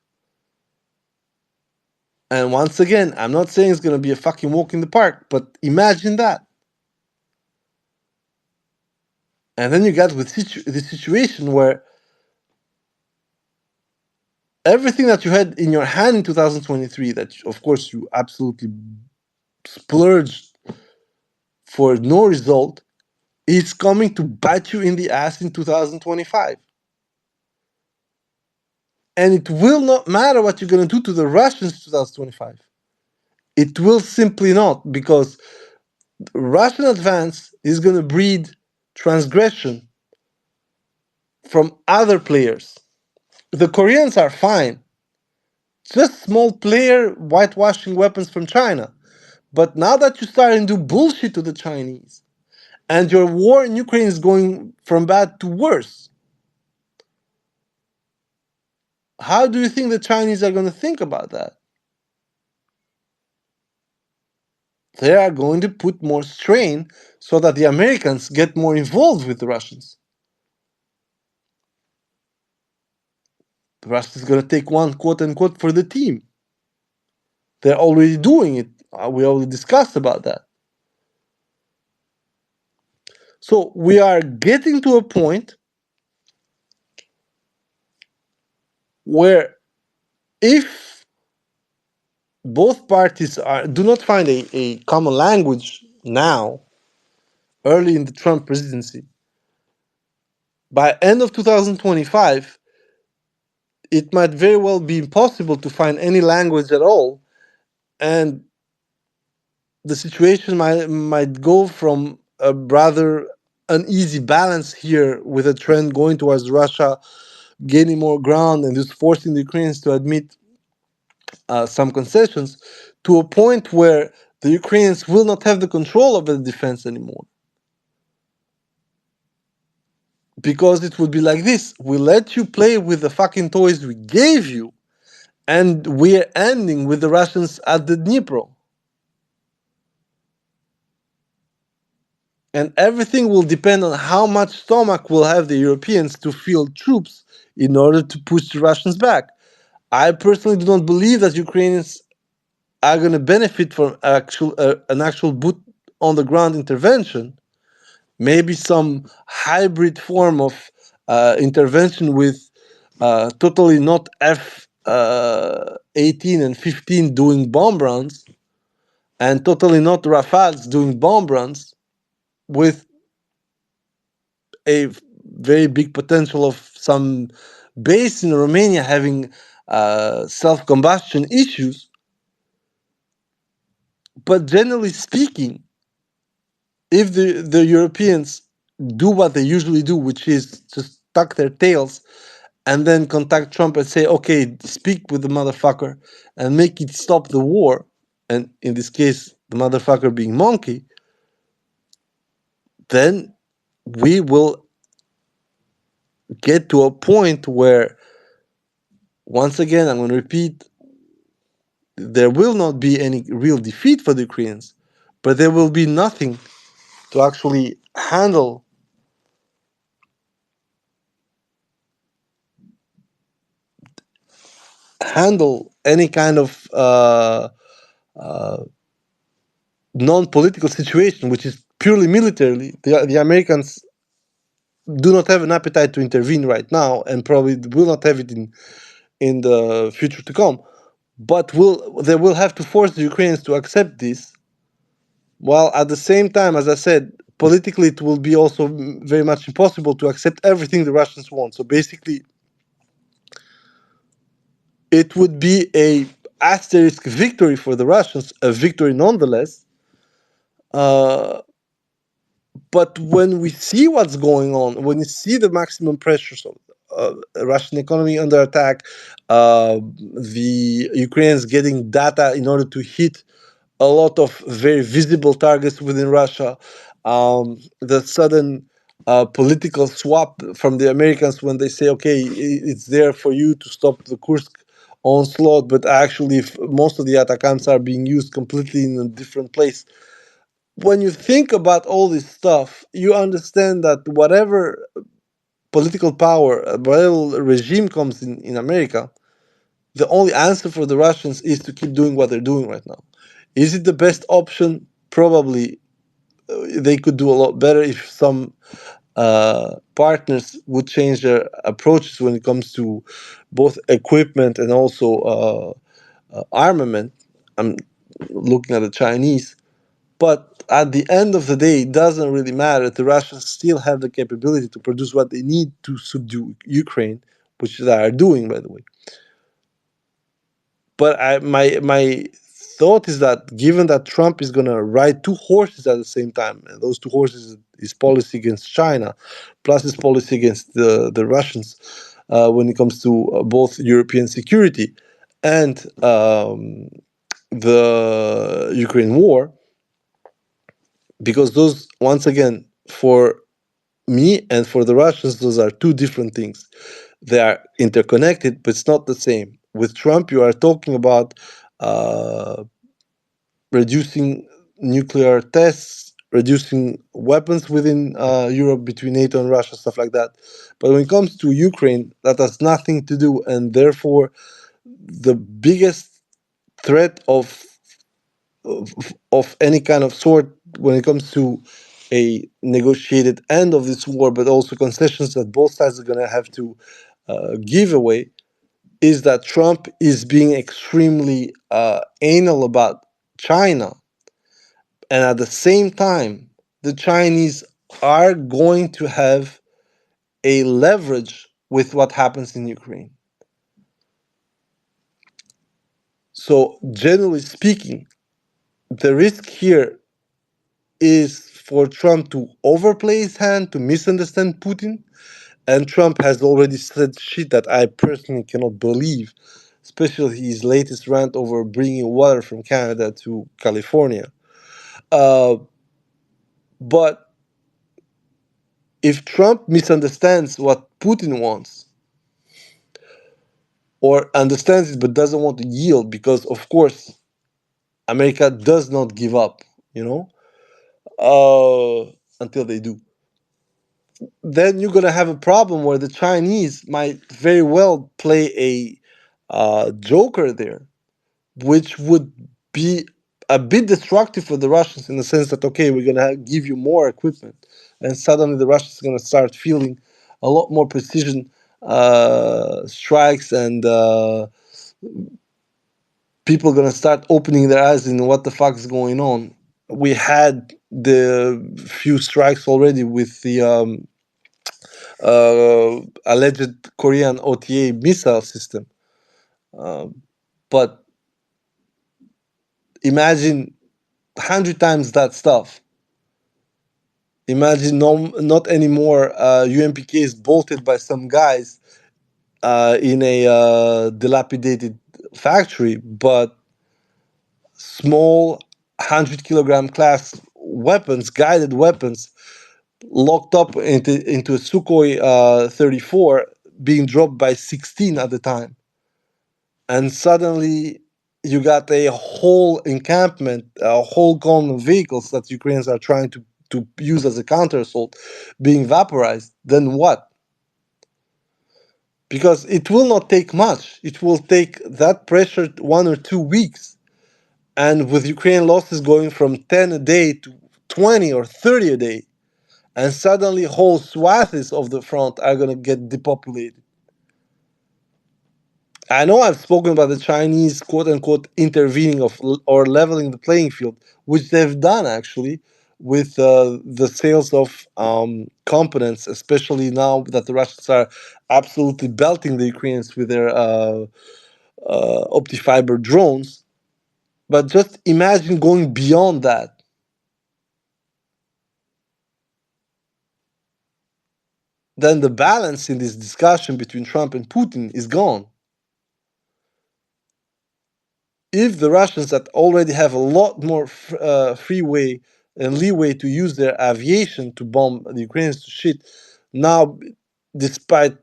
And once again, I'm not saying it's going to be a fucking walk in the park, but imagine that. And then you got with the situation where everything that you had in your hand in 2023, that of course you absolutely splurged for no result, is coming to bite you in the ass in 2025. And it will not matter what you're going to do to the Russians in 2025. It will simply not, because Russian advance is going to breed transgression from other players. The Koreans are fine. Just small player whitewashing weapons from China. But now that you're starting to do bullshit to the Chinese, and your war in Ukraine is going from bad to worse, how do you think the Chinese are going to think about that? They are going to put more strain so that the Americans get more involved with the Russians. The Russians are going to take one, quote unquote, for the team. They're already doing it. We already discussed about that. So we are getting to a point where if both parties do not find a common language now, early in the Trump presidency, by end of 2025, it might very well be impossible to find any language at all, and the situation might go from a rather uneasy balance here, with a trend going towards Russia gaining more ground and just forcing the Ukrainians to admit some concessions, to a point where the Ukrainians will not have the control of the defense anymore. Because it would be like this: we let you play with the fucking toys we gave you, and we're ending with the Russians at the Dnipro. And everything will depend on how much stomach will have the Europeans to field troops in order to push the Russians back. I personally do not believe that Ukrainians are going to benefit from an actual boot on the ground intervention. Maybe some hybrid form of intervention with totally not F-18 and 15 doing bomb runs, and totally not Rafales doing bomb runs, with a very big potential of some base in Romania having self-combustion issues. But generally speaking, if the Europeans do what they usually do, which is just tuck their tails and then contact Trump and say, okay, speak with the motherfucker and make it stop the war, and in this case, the motherfucker being Monkey, then we will get to a point where, once again, I'm going to repeat, there will not be any real defeat for the Ukrainians, but there will be nothing to actually handle any kind of non-political situation, which is purely militarily. The Americans do not have an appetite to intervene right now, and probably will not have it in the future to come. But they will have to force the Ukrainians to accept this. While at the same time, as I said, politically it will be also very much impossible to accept everything the Russians want. So basically, it would be a asterisk victory for the Russians, a victory nonetheless. Uh, but when we see what's going on, when you see the maximum pressures of Russian economy under attack, the Ukrainians getting data in order to hit a lot of very visible targets within Russia, the sudden political swap from the Americans when they say, okay, it's there for you to stop the Kursk onslaught, but actually most of the Atakams are being used completely in a different place. When you think about all this stuff, you understand that whatever political power, whatever regime comes in America, the only answer for the Russians is to keep doing what they're doing right now. Is it the best option? Probably. They could do a lot better if some partners would change their approaches when it comes to both equipment and also armament. I'm looking at the Chinese. But at the end of the day, it doesn't really matter. The Russians still have the capability to produce what they need to subdue Ukraine, which they are doing, by the way. But my thought is that given that Trump is going to ride two horses at the same time, and those two horses is policy against China, plus his policy against the Russians when it comes to both European security and the Ukraine war, because those, once again, for me and for the Russians, those are two different things. They are interconnected, but it's not the same. With Trump, you are talking about uh, reducing nuclear tests, reducing weapons within Europe between NATO and Russia, stuff like that. But when it comes to Ukraine, that has nothing to do, and therefore the biggest threat of any kind of sort when it comes to a negotiated end of this war, but also concessions that both sides are going to have to give away, is that Trump is being extremely anal about China. And at the same time, the Chinese are going to have a leverage with what happens in Ukraine. So, generally speaking, the risk here is for Trump to overplay his hand, to misunderstand Putin. And Trump has already said shit that I personally cannot believe, especially his latest rant over bringing water from Canada to California. Uh, but if Trump misunderstands what Putin wants, or understands it but doesn't want to yield, because, of course, America does not give up, you know, until they do, then you're going to have a problem where the Chinese might very well play a joker there, which would be a bit destructive for the Russians in the sense that, okay, we're going to give you more equipment. And suddenly the Russians are going to start feeling a lot more precision strikes, and people are going to start opening their eyes in what the fuck is going on. We had the few strikes already with the alleged Korean OTA missile system. But imagine 100 times that stuff. Imagine not anymore UMPKs bolted by some guys in a dilapidated factory, but small 100 kilogram class weapons, guided weapons, locked up into a Sukhoi 34, being dropped by 16 at the time. And suddenly you got a whole encampment, a whole column of vehicles that Ukrainians are trying to use as a counter assault being vaporized. Then what? Because it will not take much. It will take that pressure 1 or 2 weeks. And with Ukraine losses going from 10 a day to 20 or 30 a day, and suddenly whole swaths of the front are going to get depopulated. I know I've spoken about the Chinese quote unquote intervening or leveling the playing field, which they've done actually with the sales of components, especially now that the Russians are absolutely belting the Ukrainians with their optifiber drones. But just imagine going beyond that. Then the balance in this discussion between Trump and Putin is gone. If the Russians that already have a lot more freeway and leeway to use their aviation to bomb the Ukrainians to shit, now, despite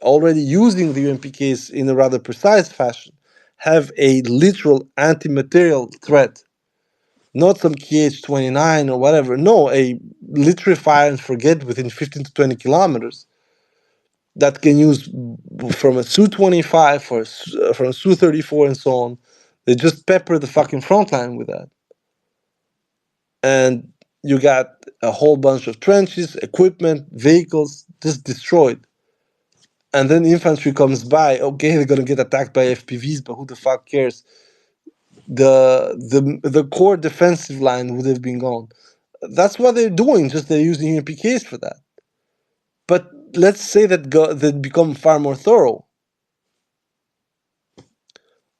already using the UMPKs in a rather precise fashion, have a literal anti-material threat. Not some KH-29 or whatever. No, a literally fire and forget within 15 to 20 kilometers that can use from a Su-25 or from a Su-34 and so on. They just pepper the fucking front line with that. And you got a whole bunch of trenches, equipment, vehicles just destroyed. And then infantry comes by. Okay, they're gonna get attacked by FPVs, but who the fuck cares? The core defensive line would have been gone. That's what they're doing. Just they're using UMPKs for that. But let's say that they become far more thorough.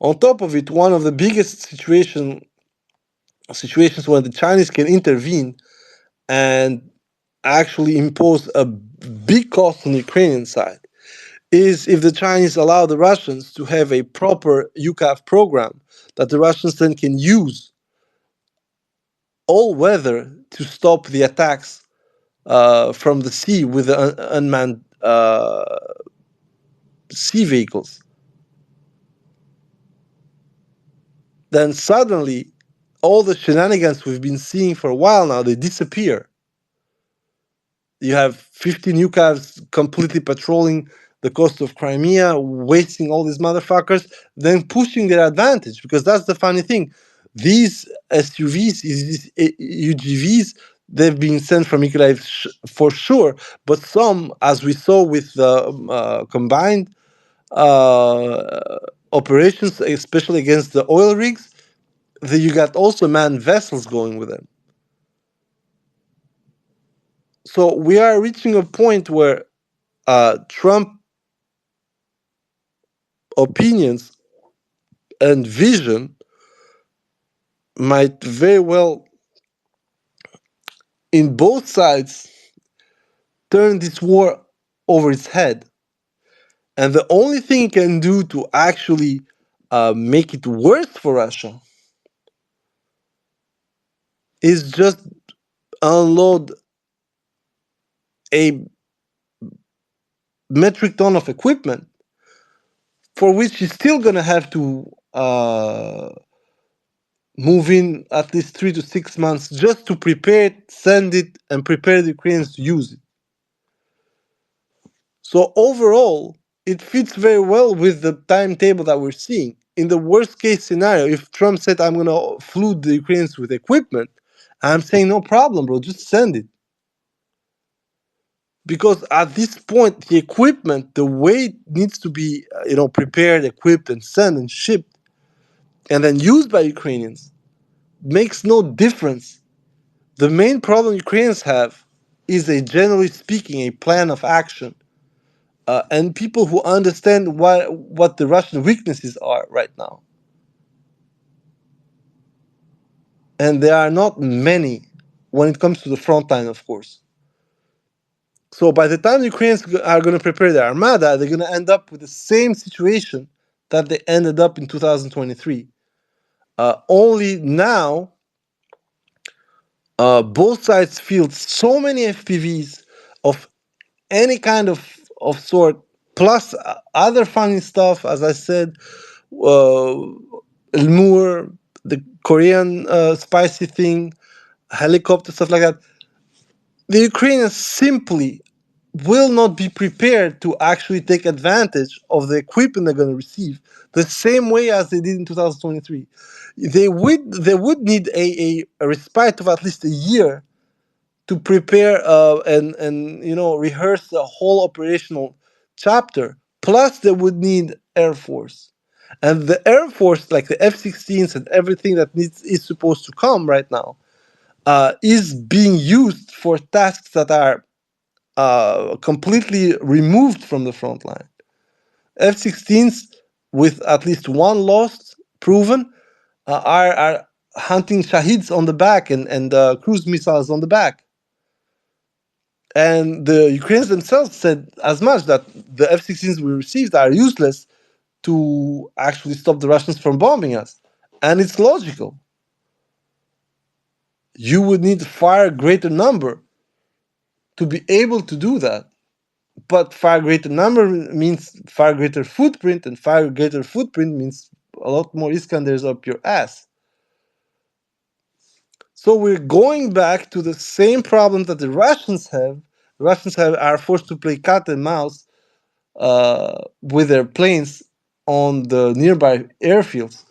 On top of it, one of the biggest situations where the Chinese can intervene and actually impose a big cost on the Ukrainian side is if the Chinese allow the Russians to have a proper UCAV program that the Russians then can use all weather to stop the attacks from the sea with the unmanned sea vehicles. Then suddenly, all the shenanigans we've been seeing for a while now, they disappear. You have 15 UCAVs completely patrolling the coast of Crimea, wasting all these motherfuckers, then pushing their advantage. Because that's the funny thing. These SUVs, these UGVs, they've been sent from Mykolaiv for sure. But some, as we saw with the combined operations, especially against the oil rigs, you got also manned vessels going with them. So we are reaching a point where Trump opinions and vision might very well, in both sides, turn this war over its head. And the only thing it can do to actually make it worse for Russia is just unload a metric ton of equipment for which he's still going to have to move in at least 3 to 6 months just to prepare it, send it, and prepare the Ukrainians to use it. So overall, it fits very well with the timetable that we're seeing. In the worst case scenario, if Trump said, I'm going to flood the Ukrainians with equipment, I'm saying, no problem, bro, just send it. Because at this point, the equipment, the way it needs to be, prepared, equipped, and sent and shipped, and then used by Ukrainians, makes no difference. The main problem Ukrainians have is generally speaking, a plan of action. And people who understand what the Russian weaknesses are right now. And there are not many when it comes to the front line, of course. So by the time the Ukrainians are going to prepare their armada, they're going to end up with the same situation that they ended up in 2023. Only now, both sides field so many FPVs of any kind of sort, plus other funny stuff, as I said, Elmur, the Korean spicy thing, helicopter, stuff like that. The Ukrainians simply will not be prepared to actually take advantage of the equipment they're going to receive the same way as they did in 2023. They would need a respite of at least a year to prepare and rehearse the whole operational chapter. Plus, they would need Air Force, and the Air Force, like the F-16s and everything that is supposed to come right now, is being used for tasks that are completely removed from the front line. F-16s with at least one lost proven are hunting Shahids on the back and cruise missiles on the back. And the Ukrainians themselves said as much, that the F-16s we received are useless to actually stop the Russians from bombing us. And it's logical. You would need a far greater number to be able to do that. But far greater number means far greater footprint, and far greater footprint means a lot more Iskanders up your ass. So we're going back to the same problem that the Russians have. The Russians are forced to play cat and mouse with their planes on the nearby airfields.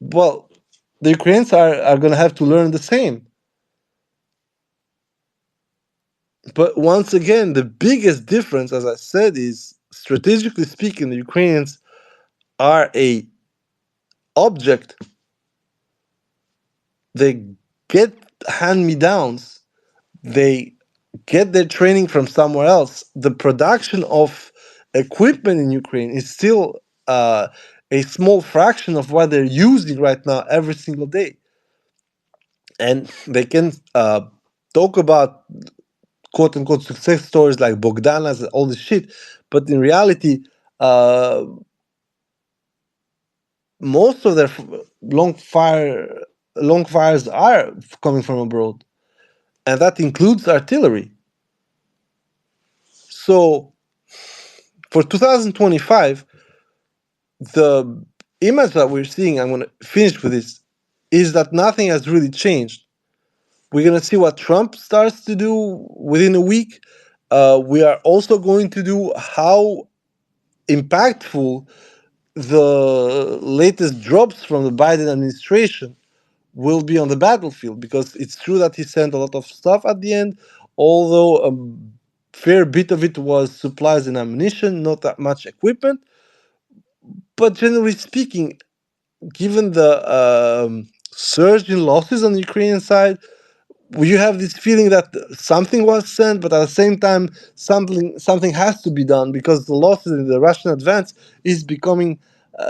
Well, the Ukrainians are going to have to learn the same. But once again, the biggest difference, as I said, is strategically speaking, the Ukrainians are a object. They get hand-me-downs. They get their training from somewhere else. The production of equipment in Ukraine is still a small fraction of what they're using right now every single day. And they can talk about quote unquote success stories like Bogdana's and all this shit, but in reality, uh, most of their long fires are coming from abroad, and that includes artillery. So for 2025, the image that we're seeing, I'm going to finish with this, is that nothing has really changed. We're going to see what Trump starts to do within a week. We are also going to do how impactful the latest drops from the Biden administration will be on the battlefield, because it's true that he sent a lot of stuff at the end, although a fair bit of it was supplies and ammunition, not that much equipment. But generally speaking, given the surge in losses on the Ukrainian side, you have this feeling that something was sent, but at the same time, something has to be done, because the losses in the Russian advance is becoming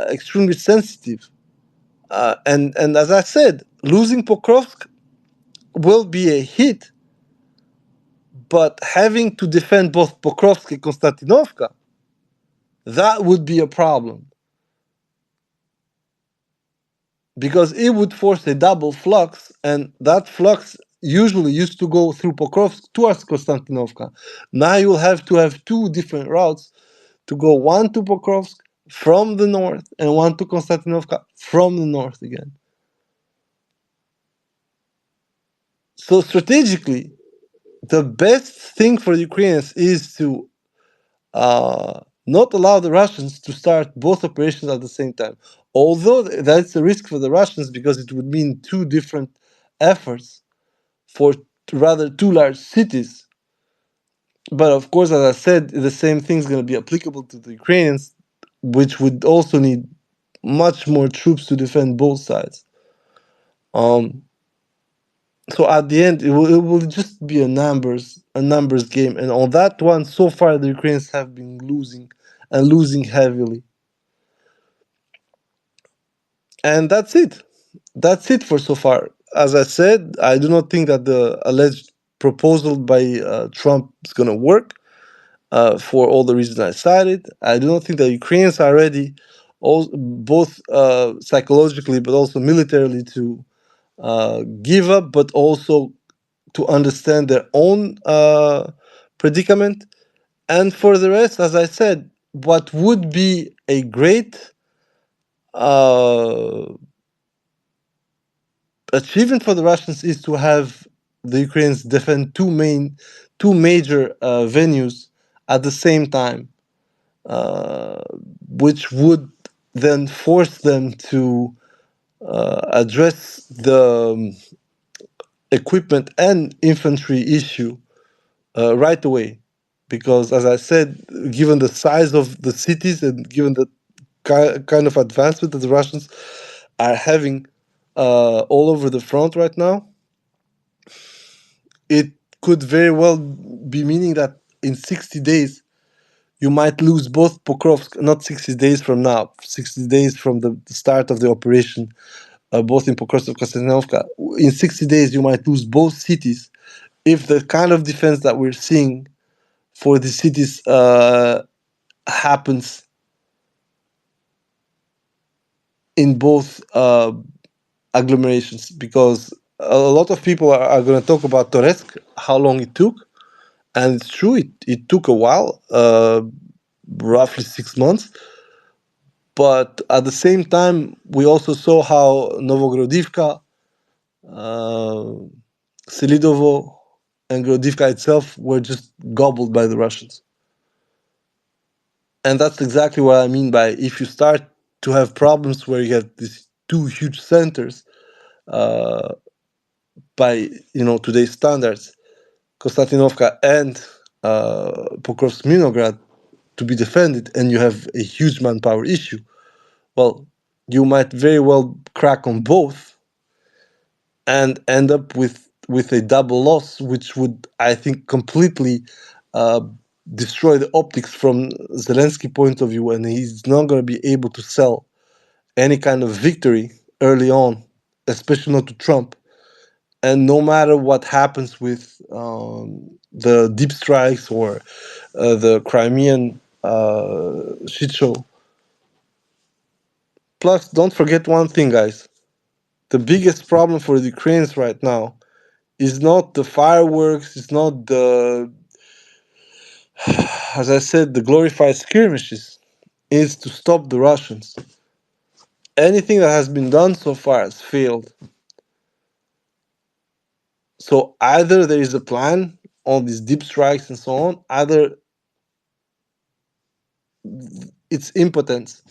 extremely sensitive. And as I said, losing Pokrovsk will be a hit, but having to defend both Pokrovsk and Konstantinovka, that would be a problem, because it would force a double flux, and that flux usually used to go through Pokrovsk towards Konstantinovka. Now you will have to have two different routes to go, one to Pokrovsk from the north and one to Konstantinovka from the north again. So strategically, the best thing for the Ukrainians is to not allow the Russians to start both operations at the same time. Although that's a risk for the Russians, because it would mean two different efforts for rather two large cities. But of course, as I said, the same thing is going to be applicable to the Ukrainians, which would also need much more troops to defend both sides. Um, so at the end, it will just be a numbers game, and on that one, so far the Ukrainians have been losing, and losing heavily. And that's it. That's it for so far. As I said, I do not think that the alleged proposal by Trump is going to work for all the reasons I cited. I do not think that Ukrainians are ready, both psychologically but also militarily, to give up, but also to understand their own predicament. And for the rest, as I said, what would be a great uh, achievement for the Russians is to have the Ukrainians defend two major venues at the same time, uh, which would then force them to address the equipment and infantry issue right away. Because, as I said, given the size of the cities and given the kind of advancement that the Russians are having all over the front right now, it could very well be meaning that in 60 days you might lose both Pokrovsk, not 60 days from now, 60 days from the start of the operation, both in Pokrovsk and Konstantinovka. In 60 days you might lose both cities if the kind of defense that we're seeing for the cities happens in both agglomerations, because a lot of people are going to talk about Donesk, how long it took. And it's true, it took a while, roughly 6 months. But at the same time, we also saw how Novogrodivka, uh, Selidovo, and Grodivka itself were just gobbled by the Russians. And that's exactly what I mean by, if you start to have problems where you have these two huge centers, uh, by today's standards, Konstantinovka and Pokrovsk-Minograd, to be defended, and you have a huge manpower issue, well, you might very well crack on both and end up with a double loss, which would, I think, completely uh, destroy the optics from Zelensky point of view, and he's not going to be able to sell any kind of victory early on, especially not to Trump. And no matter what happens with the deep strikes or the Crimean shit show. Plus, don't forget one thing, guys. The biggest problem for the Ukrainians right now is not the fireworks, it's not the, as I said, the glorified skirmishes, is to stop the Russians. Anything that has been done so far has failed. So either there is a plan on these deep strikes and so on, either it's impotence.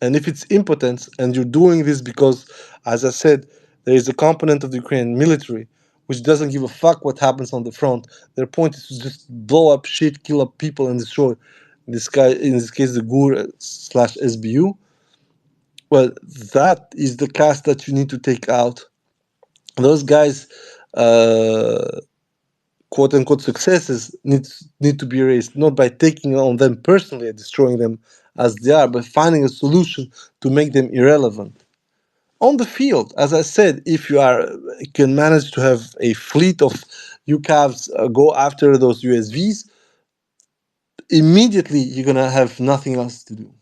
And if it's impotence and you're doing this because, as I said, there is a component of the Ukrainian military which doesn't give a fuck what happens on the front. Their point is to just blow up shit, kill up people, and destroy. In this case, the GUR slash SBU. Well, that is the cast that you need to take out. Those guys, quote unquote successes, need to be erased, not by taking on them personally and destroying them as they are, but finding a solution to make them irrelevant. On the field, as I said, if you can manage to have a fleet of UCAVs go after those USVs, immediately you're gonna have nothing else to do.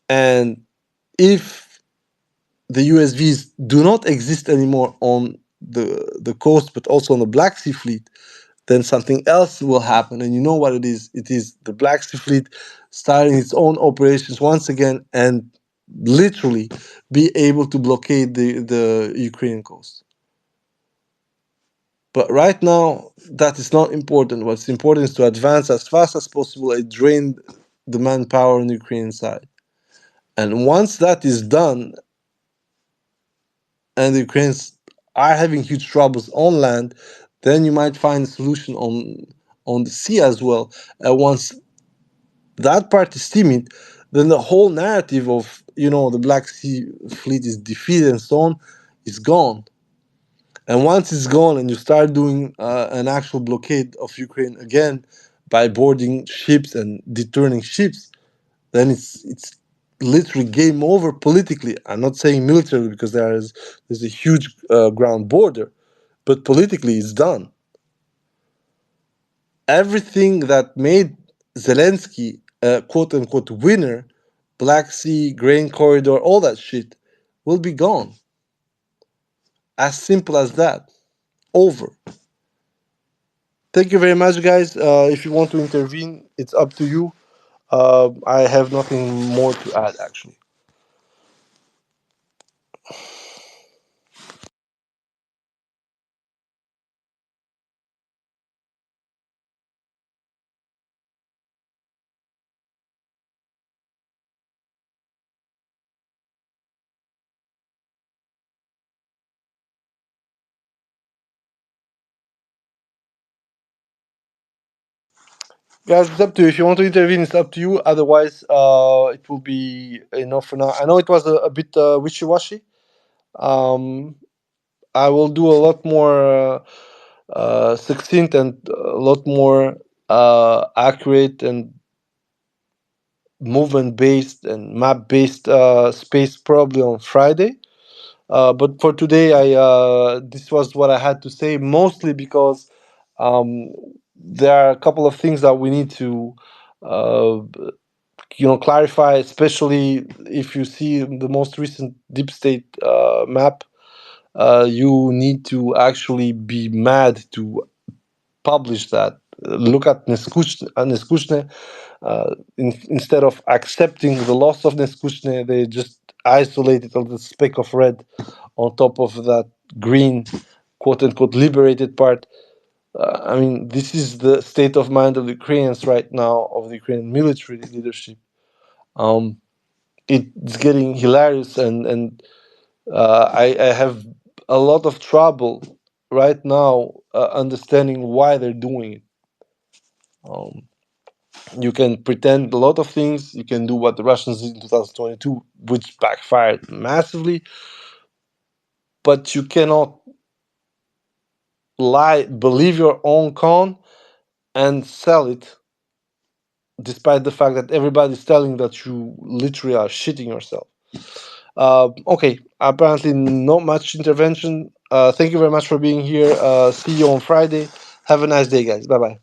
And if the USVs do not exist anymore on the coast, but also on the Black Sea Fleet, then something else will happen. And you know what it is? It is the Black Sea Fleet starting its own operations once again and literally be able to blockade the Ukrainian coast. But right now, that is not important. What's important is to advance as fast as possible and drain the manpower on the Ukrainian side. And once that is done, and the Ukrainians are having huge troubles on land, then you might find a solution on the sea as well. And once that part is timid, then the whole narrative of the Black Sea Fleet is defeated and so on is gone. And once it's gone, and you start doing an actual blockade of Ukraine again by boarding ships and deterring ships, then literally game over politically. I'm not saying militarily because there's a huge ground border, but politically it's done. Everything that made Zelensky a quote unquote winner, Black Sea, grain corridor, all that shit, will be gone. As simple as that. Over. Thank you very much, guys. If you want to intervene, it's up to you. I have nothing more to add, actually. Guys, it's up to you. If you want to intervene, it's up to you. Otherwise, it will be enough for now. I know it was a bit wishy-washy. Um, I will do a lot more succinct and a lot more accurate and movement-based and map-based space probably on Friday. But for today, I this was what I had to say, mostly because um, there are a couple of things that we need to uh, clarify, especially if you see the most recent deep state map. You need to actually be mad to publish that. Look at Neskushne. Instead of accepting the loss of Neskushne, they just isolated a little speck of red on top of that green, quote unquote, liberated part. I mean, this is the state of mind of the Ukrainians right now, of the Ukrainian military leadership. Um, it's getting hilarious, and I have a lot of trouble right now understanding why they're doing it. Um, you can pretend a lot of things. You can do what the Russians did in 2022, which backfired massively, but you cannot believe your own con and sell it, despite the fact that everybody's telling that you literally are shitting yourself. Okay, apparently not much intervention. Thank you very much for being here. See you on Friday. Have a nice day, guys. Bye bye.